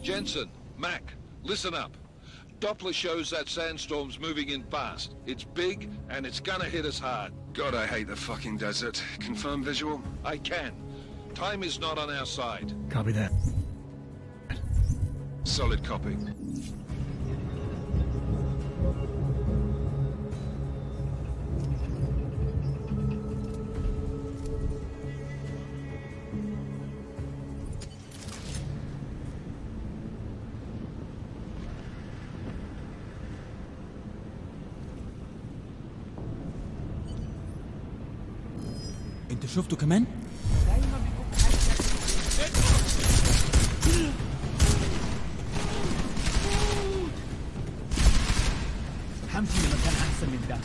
Jensen, Mac, listen up. Doppler shows that sandstorm's moving in fast. It's big, and it's gonna hit us hard. God, I hate the fucking desert. Confirm visual? I can. Time is not on our side. Copy that. Solid copy. انت شفته كمان؟ همشي لمكان احسن من ده.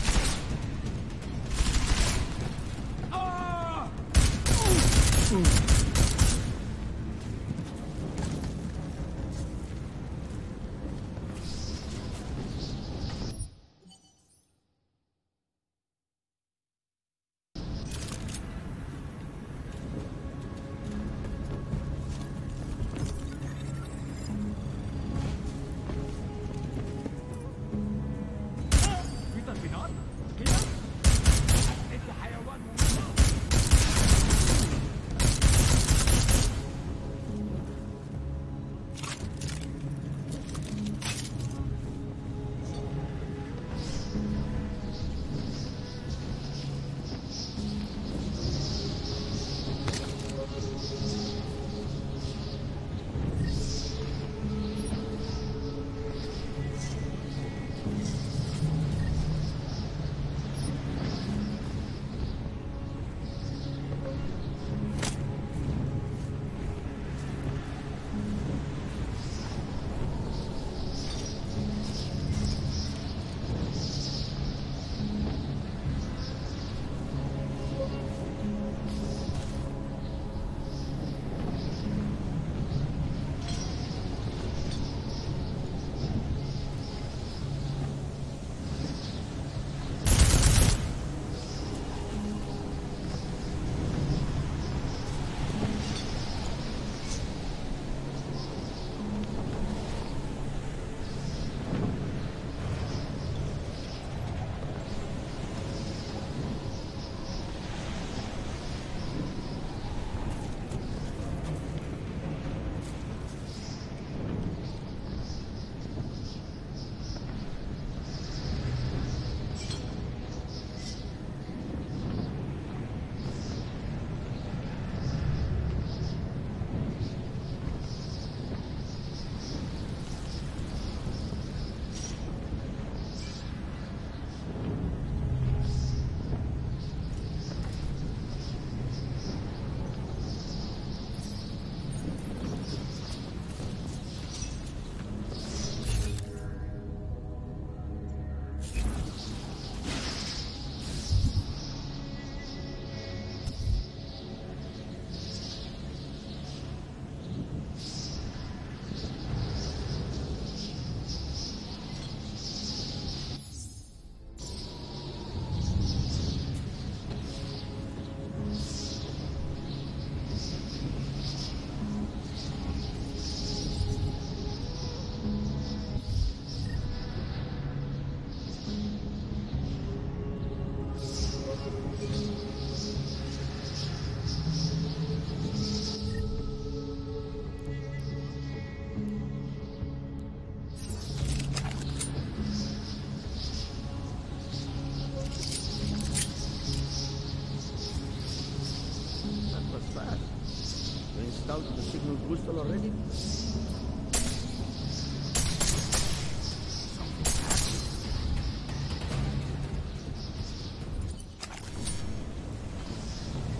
installed the signal booster already?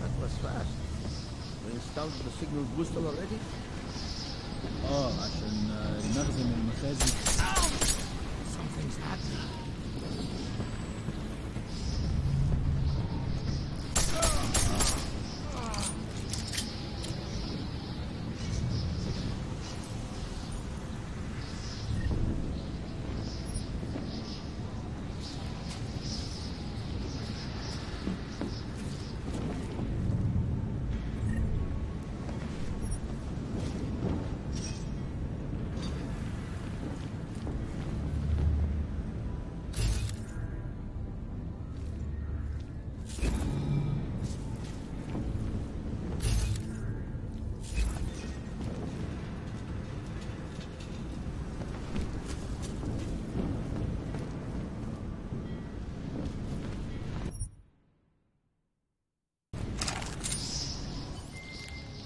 That was fast. We installed the signal booster already? عشان نخزن المخازن. Something's happening.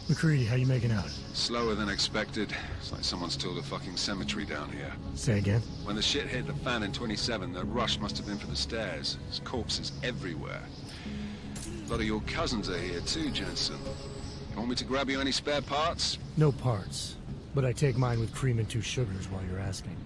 McCready, how you making out? Slower than expected. It's like someone's tilled a fucking cemetery down here. Say again? When the shit hit the fan in 27, the rush must have been for the stairs. There's corpses everywhere. A lot of your cousins are here too, Jensen. You want me to grab you any spare parts? No parts. But I take mine with cream and 2 sugars while you're asking.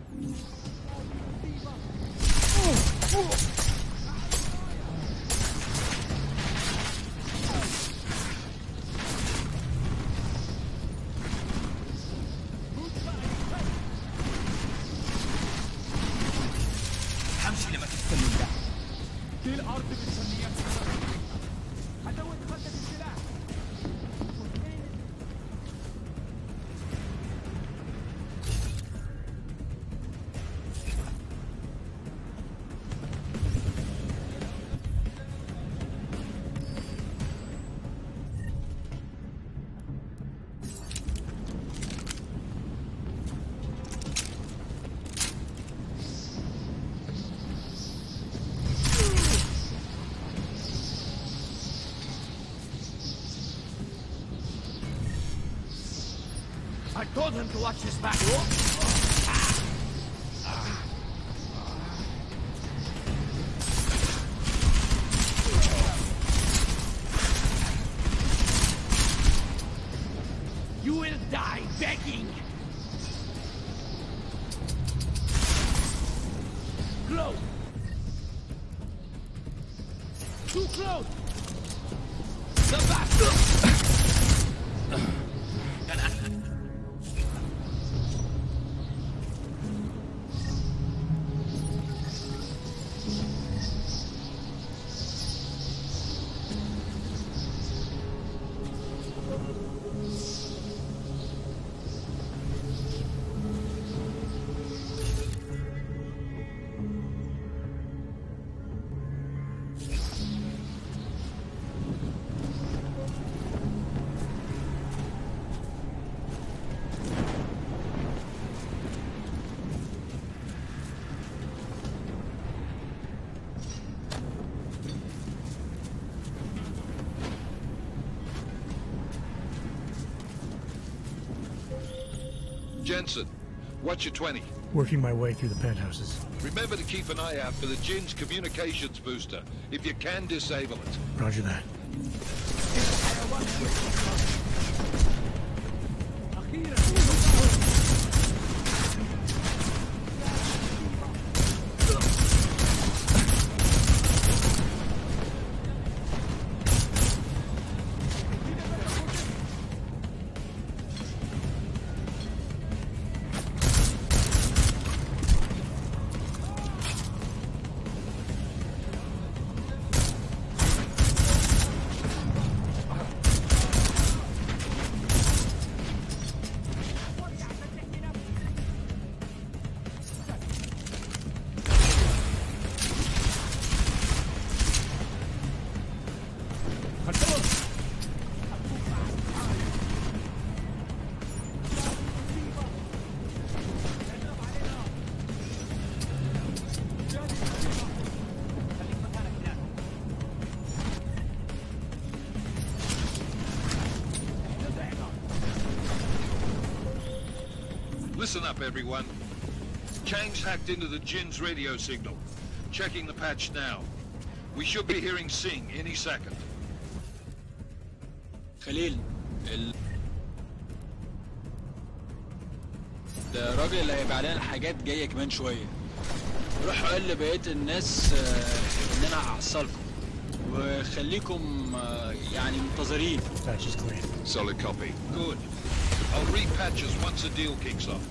I told him to watch his back. You will die begging. Close. Too close. The back. Jensen, what's your 20? Working my way through the penthouses. Remember to keep an eye out for the Jin's communications booster. If you can, disable it. Roger that. Listen up, everyone. Chang's hacked into the Jin's radio signal. Checking the patch now. We should be hearing Singh any second. خليل الراجل اللي هيبقى علينا الحاجات جايه كمان شويه. روح قول لبقيه الناس ان انا هحصلكم وخليكم يعني منتظرين. Patch is clean. Solid copy. Good. I'll repatch us once the deal kicks off.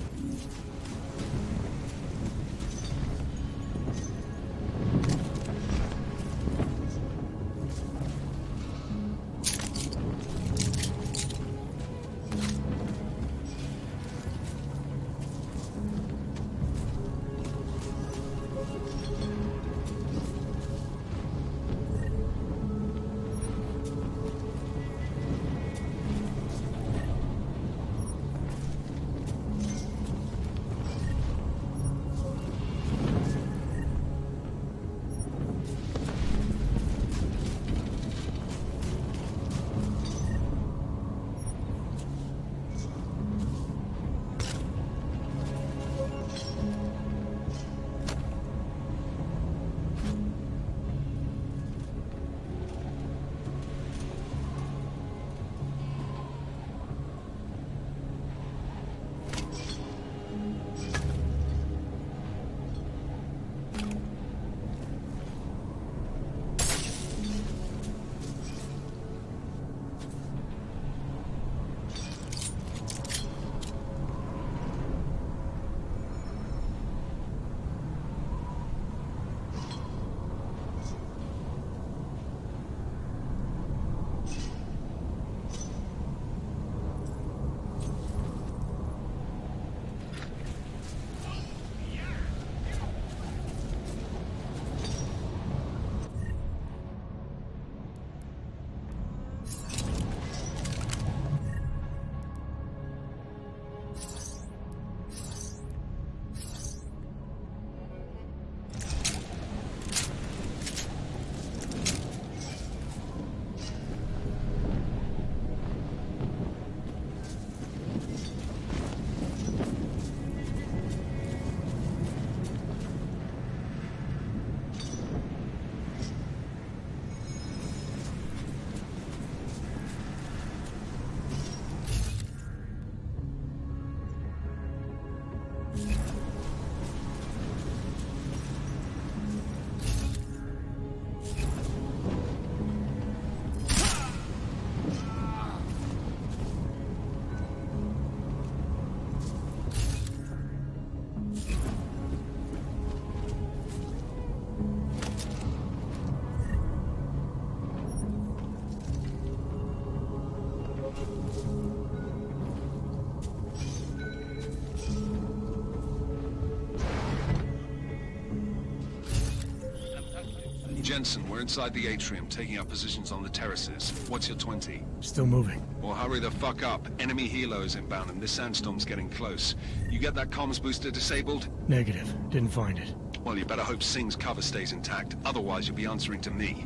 Jensen, we're inside the atrium, taking up positions on the terraces. What's your 20? Still moving. Well, hurry the fuck up. Enemy helo is inbound and this sandstorm's getting close. You get that comms booster disabled? Negative. Didn't find it. Well, you better hope Singh's cover stays intact. Otherwise, you'll be answering to me.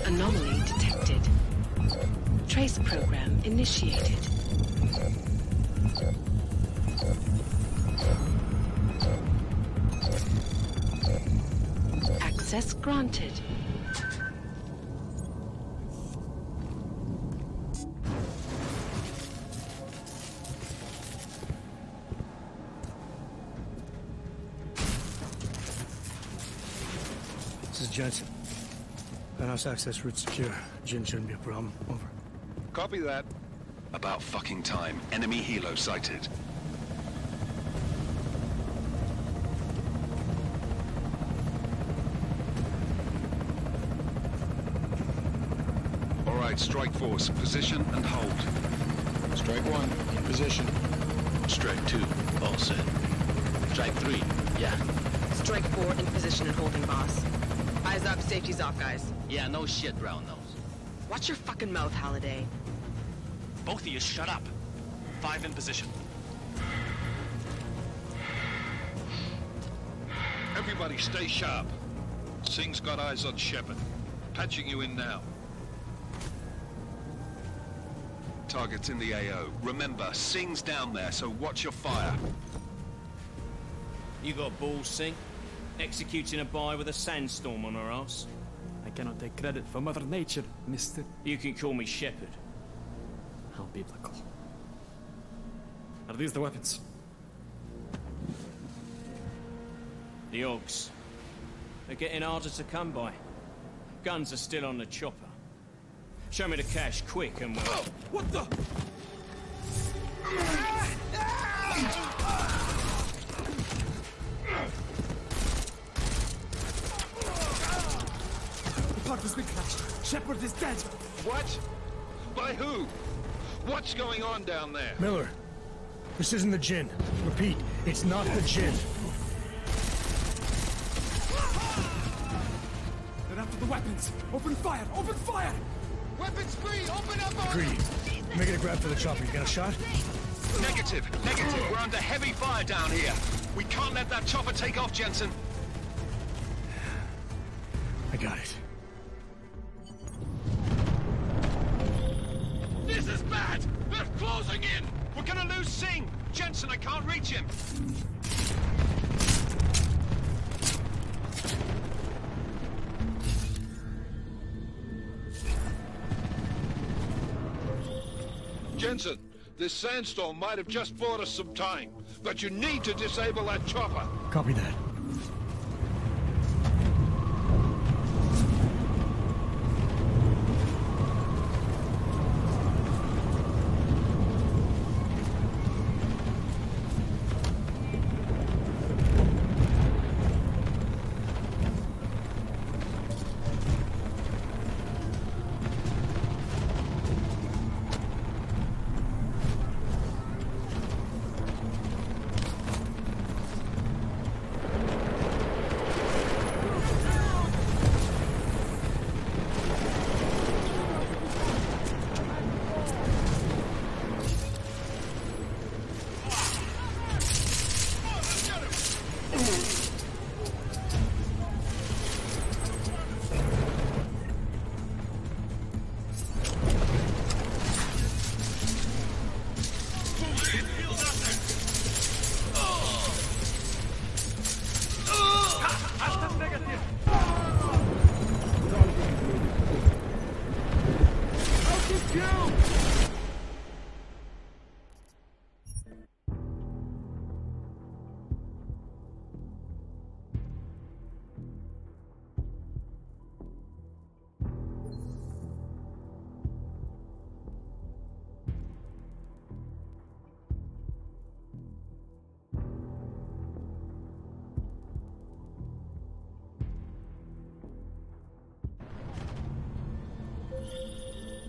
Anomaly detected. Trace program initiated. Access granted. This is Jensen. Penthouse access route secure. Jin shouldn't be a problem. Over. Copy that. About fucking time. Enemy helo sighted. All right, Strike Force, position and hold. Strike 1, in position. Strike 2, all set. Strike 3, yeah. Strike 4, in position and holding, boss. Eyes up, safety's off, guys. Yeah, no shit, brown nose. Watch your fucking mouth, Halliday. Both of you, shut up. 5 in position. Everybody stay sharp. Singh's got eyes on Shepard. Patching you in now. Target's in the AO. Remember, Singh's down there, so watch your fire. You got balls, Singh? Executing a buy with a sandstorm on our ass? I cannot take credit for Mother Nature, mister. You can call me Shepard. How biblical. Are these the weapons? The Augs. They're getting harder to come by. Guns are still on the chopper. Show me the cash, quick, and we'll... Oh, what the? The part has been crashed. Shepard is dead. What? By who? What's going on down there? Miller, this isn't the Jinn. Repeat, it's not the Jinn. They're after the weapons. Open fire! Open fire! Weapons free! Open up on Greedy. Making a grab for the chopper. You got a shot? Negative. We're under heavy fire down here. We can't let that chopper take off, Jensen. I got it. This is bad! They're closing in! We're gonna lose Singh! Jensen, I can't reach him! Jensen, this sandstorm might have just bought us some time, but you need to disable that chopper. Copy that.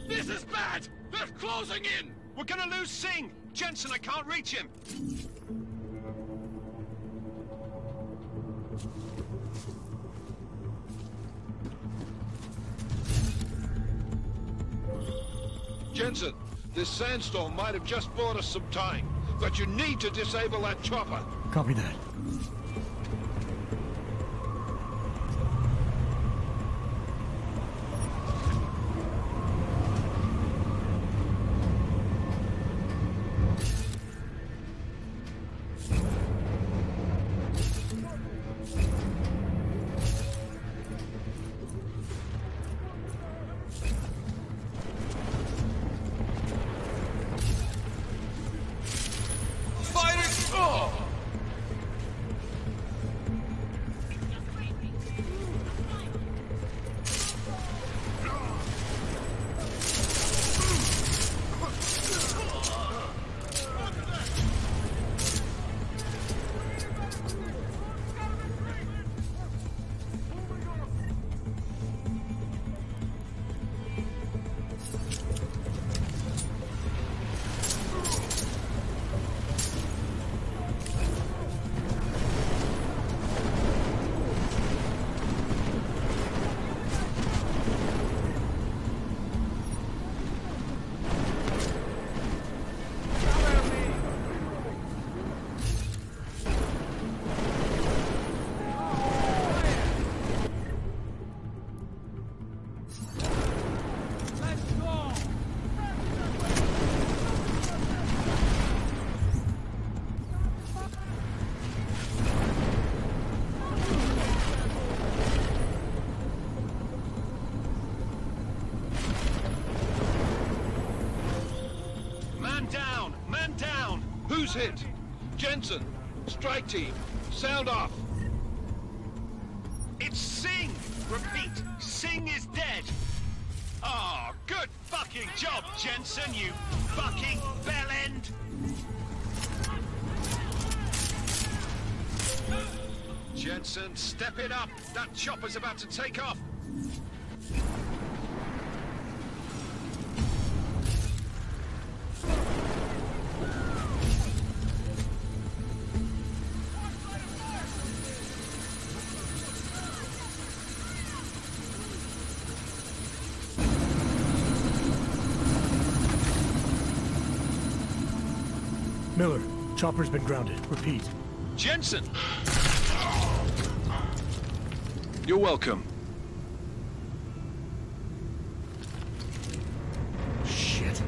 This is bad! They're closing in! We're gonna lose Singh! Jensen, I can't reach him! Jensen, this sandstorm might have just bought us some time, but you need to disable that chopper. Copy that. Who's hit? Jensen! Strike team! Sound off! It's Singh! Repeat, Singh is dead! Oh, good fucking job, Jensen, you fucking bellend! Jensen, step it up! That chopper's about to take off! Miller, chopper's been grounded. Repeat. Jensen! You're welcome. Shit.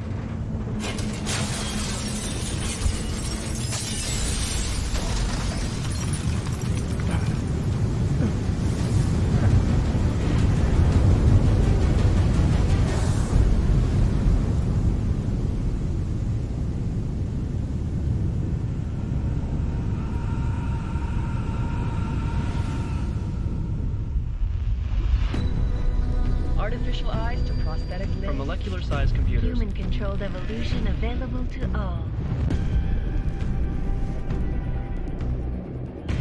Artificial eyes to prosthetic limbs. From molecular-sized computers. Human-controlled evolution available to all.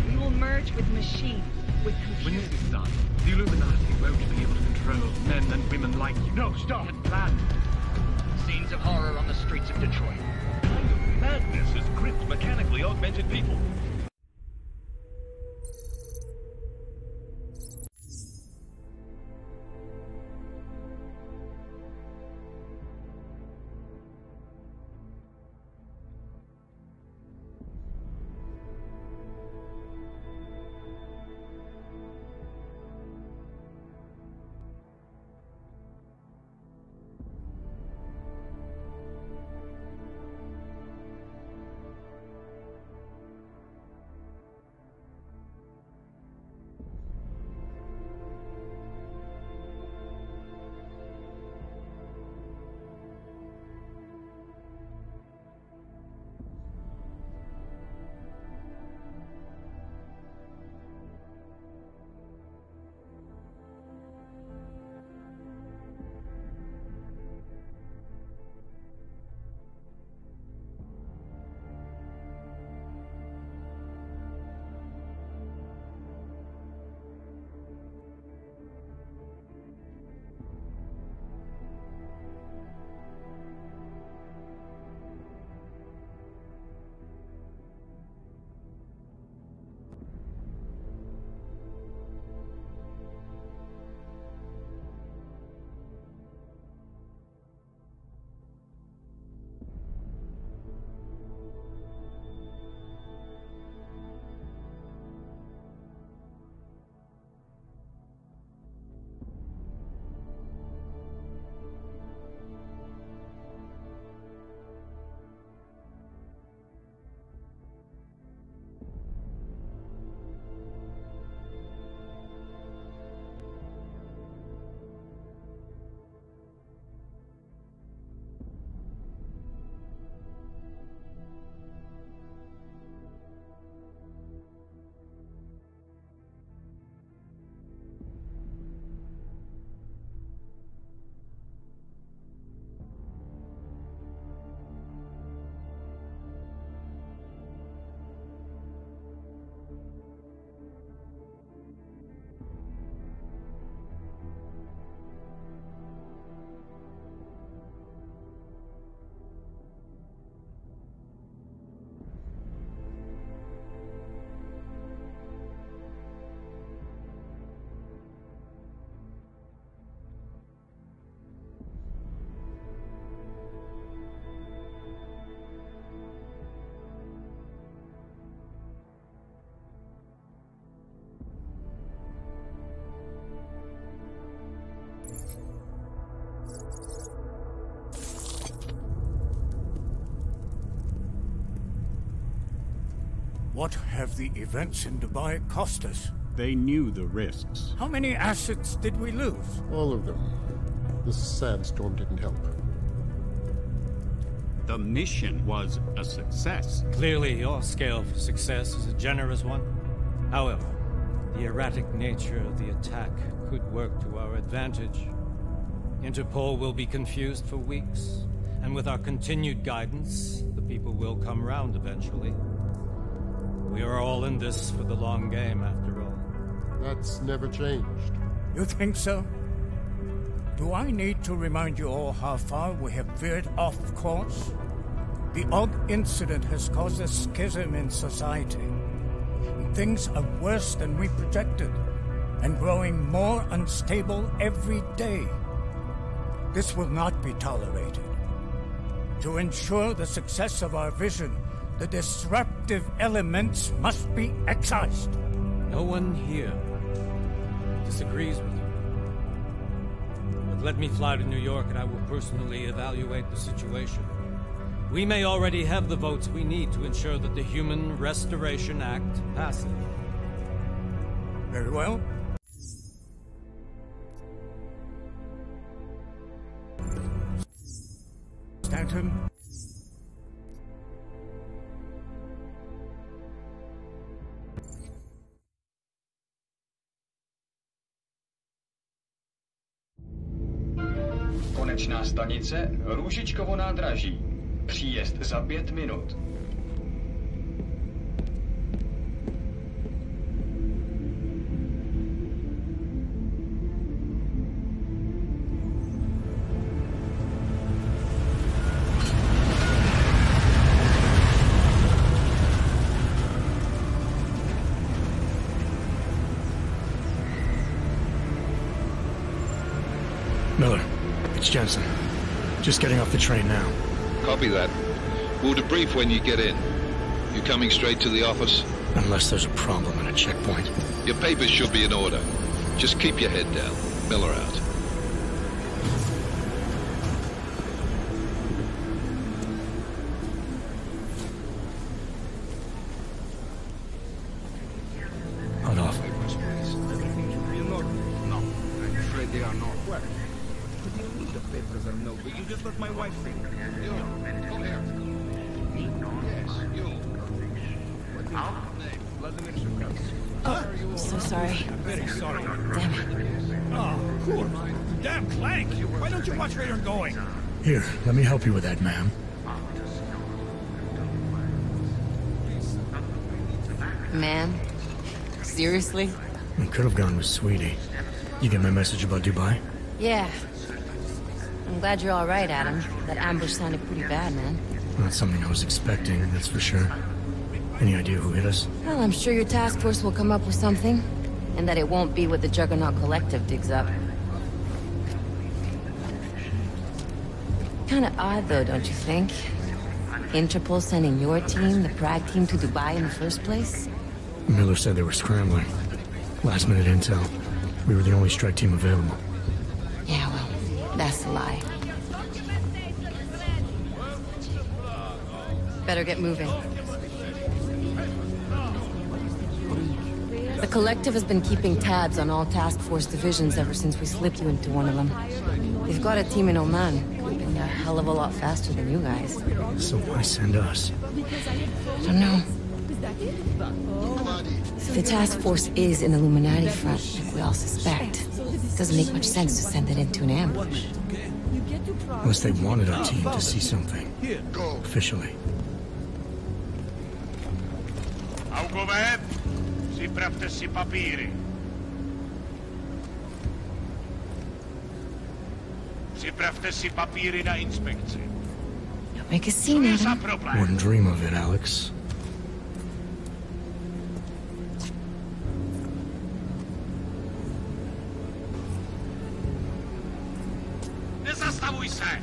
We will merge with machines, with computers. When this is done, the Illuminati won't be able to control men and women like you. No, stop! Plan! Scenes of horror on the streets of Detroit. What kind of madness has gripped mechanically augmented people? What have the events in Dubai cost us? They knew the risks. How many assets did we lose? All of them. This sandstorm didn't help. the mission was a success. Clearly, your scale for success is a generous one. However, the erratic nature of the attack could work to our advantage. Interpol will be confused for weeks, and with our continued guidance, the people will come round eventually. We are all in this for the long game, after all. That's never changed. You think so? Do I need to remind you all how far we have veered off course? The Og incident has caused a schism in society. Things are worse than we projected, and growing more unstable every day. This will not be tolerated. To ensure the success of our vision, the disruptive elements must be excised. No one here disagrees with you. But let me fly to New York and I will personally evaluate the situation. We may already have the votes we need to ensure that the Human Restoration Act passes. Very well. Stanton. Konečná stanice Růžičkovo nádraží. Příjezd za 5 minut. Miller, it's Jensen. Just getting off the train now. Copy that. We'll debrief when you get in. You coming straight to the office? Unless there's a problem at a checkpoint. Your papers should be in order. Just keep your head down. Miller out. Hot off. No, I'm afraid they are not. Where? The papers are no, but you just let my wife think. You, come here. Yes, you. What's your name? Vladimir Shukov. So sorry. I'm very sorry. Damn it. Oh, cool. Damn Clank! Why don't you watch where you're going? Here, let me help you with that, ma'am. Man? Seriously? I could have gone with Sweetie. You get my message about Dubai? Yeah. I'm glad you're all right, Adam. That ambush sounded pretty bad, man. Not something I was expecting, that's for sure. Any idea who hit us? Well, I'm sure your task force will come up with something. And that it won't be what the Juggernaut Collective digs up. Kinda odd, though, don't you think? Interpol sending your team, the Prague team, to Dubai in the first place? Miller said they were scrambling. Last minute intel. We were the only strike team available. Yeah, well, that's a lie. Better get moving. The Collective has been keeping tabs on all task force divisions ever since we slipped you into one of them. They've got a team in Oman. Could be a hell of a lot faster than you guys. So why send us? I don't know. If the task force is an Illuminati front, like we all suspect, it doesn't make much sense to send it into an ambush. Unless they wanted our team to see something. Officially. Augové, připravte si papíry. Připravte si papíry na inspekci. Don't make a scene, Adam. Wouldn't dream of it, Alex. Nezastavuj se!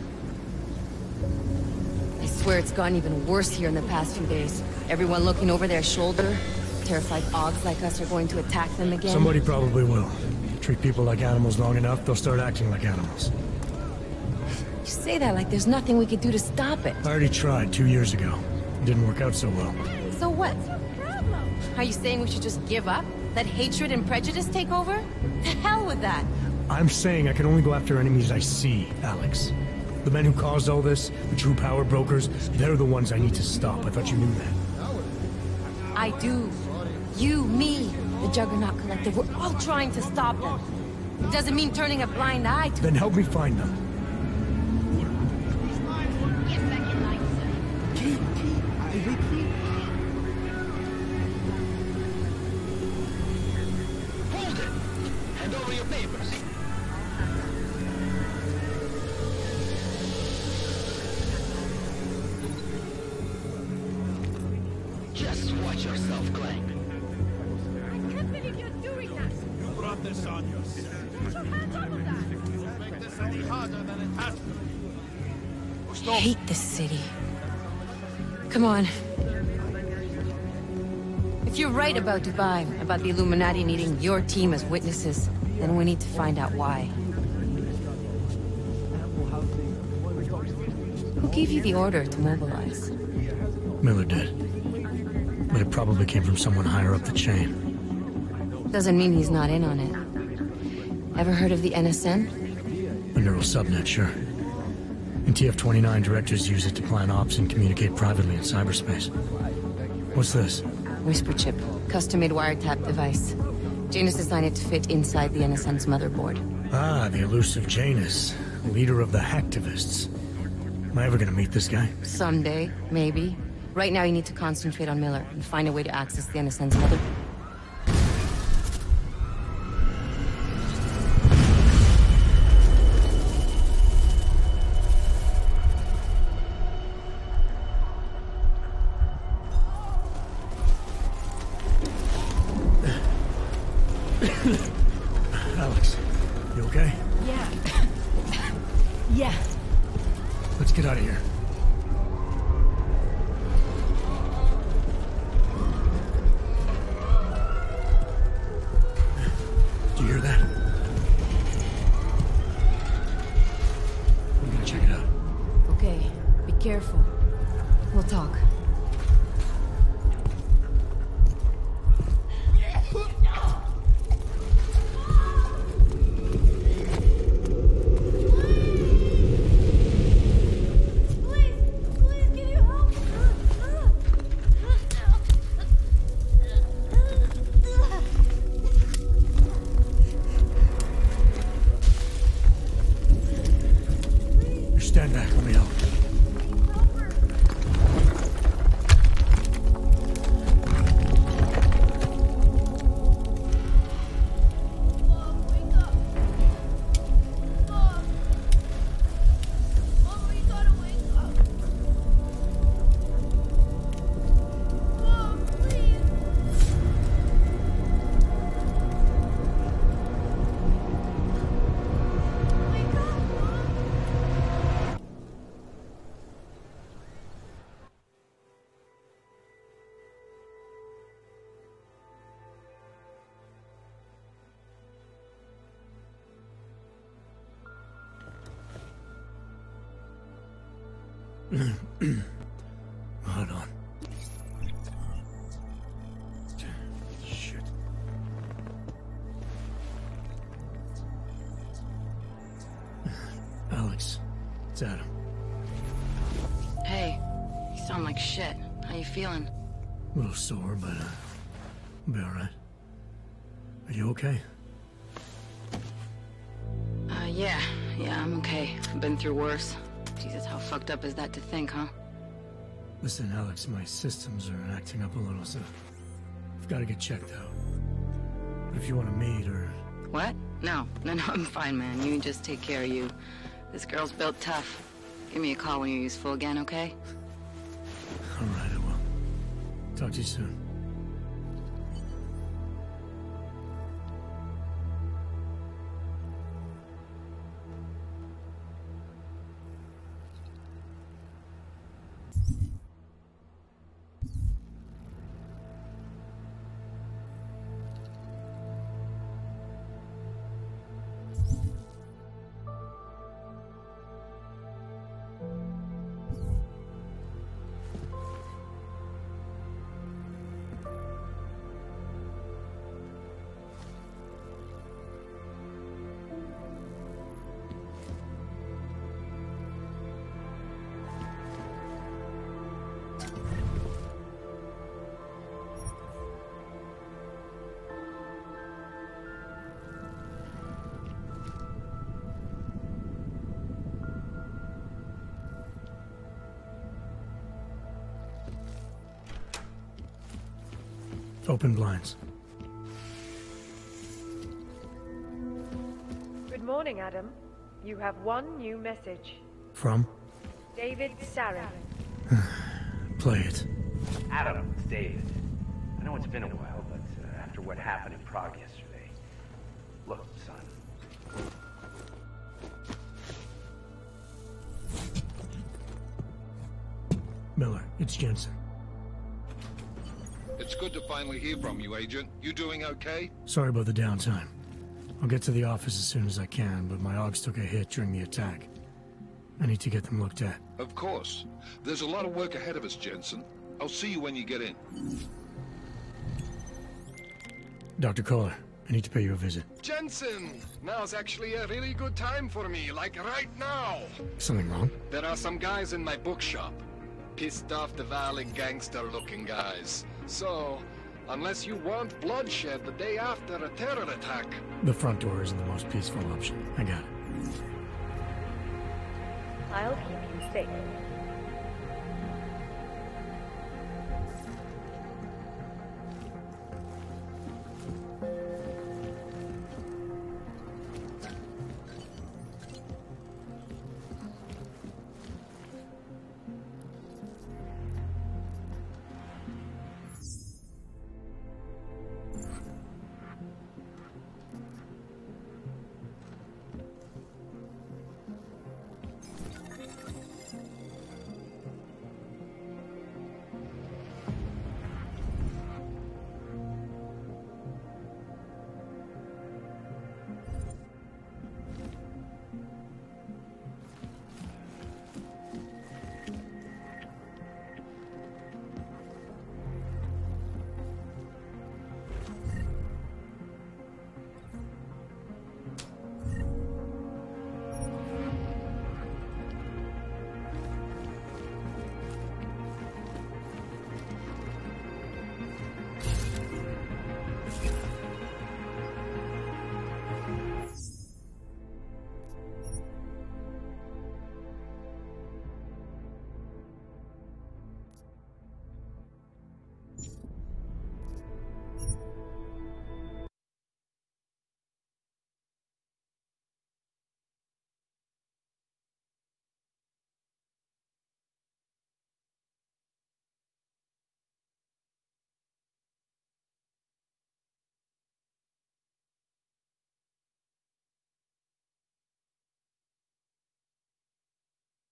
I swear it's gotten even worse here in the past few days. Everyone looking over their shoulder. Terrified Augs like us are going to attack them again. Somebody probably will. Treat people like animals long enough, they'll start acting like animals. You say that like there's nothing we could do to stop it. I already tried 2 years ago. It didn't work out so well. So what? Are you saying we should just give up? Let hatred and prejudice take over? To hell with that! I'm saying I can only go after enemies I see, Alex. The men who caused all this, the true power brokers, they're the ones I need to stop. I thought you knew that. I do. You, me, the Juggernaut Collective, we're all trying to stop them. It doesn't mean turning a blind eye to... Then help me find them. Hold it! Hand over your papers. Just watch yourself, Clank. I can't believe you're doing that! You brought this on yourself. Put your hands up on that! You'll make this any harder than it has to be. I hate this city. Come on. If you're right about Dubai, about the Illuminati needing your team as witnesses, then we need to find out why. Who gave you the order to mobilize? Miller did. But it probably came from someone higher up the chain. Doesn't mean he's not in on it. Ever heard of the NSN? A neural subnet, sure. And TF-29 directors use it to plan ops and communicate privately in cyberspace. What's this? Whisper chip. Custom-made wiretap device. Janus designed it to fit inside the NSN's motherboard. Ah, the elusive Janus. Leader of the hacktivists. Am I ever gonna meet this guy? Someday, maybe. Right now you need to concentrate on Miller and find a way to access the NSN's mother... Alex, you okay? Yeah. Yeah. Let's get out of here. Do you hear that? I'm gonna check it out. Okay, be careful. We'll talk. Stand back, let me help. Hold on. Shit. Alex, it's Adam. Hey, you sound like shit. How you feeling? A little sore, but I'll be alright. Are you okay? Yeah, I'm okay. I've been through worse. Jesus, how fucked up is that to think, huh? Listen, Alex, my systems are acting up a little, so I've got to get checked out. But if you want to meet or... What? No, I'm fine, man. You just take care of you. This girl's built tough. Give me a call when you're useful again, okay? Alright, I will. Talk to you soon. Open blinds. Good morning, Adam. You have one new message. From? David Sarin. Play it. Adam, it's David. I know it's been a while, but after what happened in Prague yesterday... Look, son. Miller, it's Jensen. It's good to finally hear from you, Agent. You doing okay? Sorry about the downtime. I'll get to the office as soon as I can, but my Augs took a hit during the attack. I need to get them looked at. Of course. There's a lot of work ahead of us, Jensen. I'll see you when you get in. Dr. Kohler, I need to pay you a visit. Jensen! Now's actually a really good time for me, like right now! Something wrong? There are some guys in my bookshop. Pissed off the Valley gangster-looking guys. So, unless you want bloodshed the day after a terror attack... The front door isn't the most peaceful option. I got it. I'll keep you safe.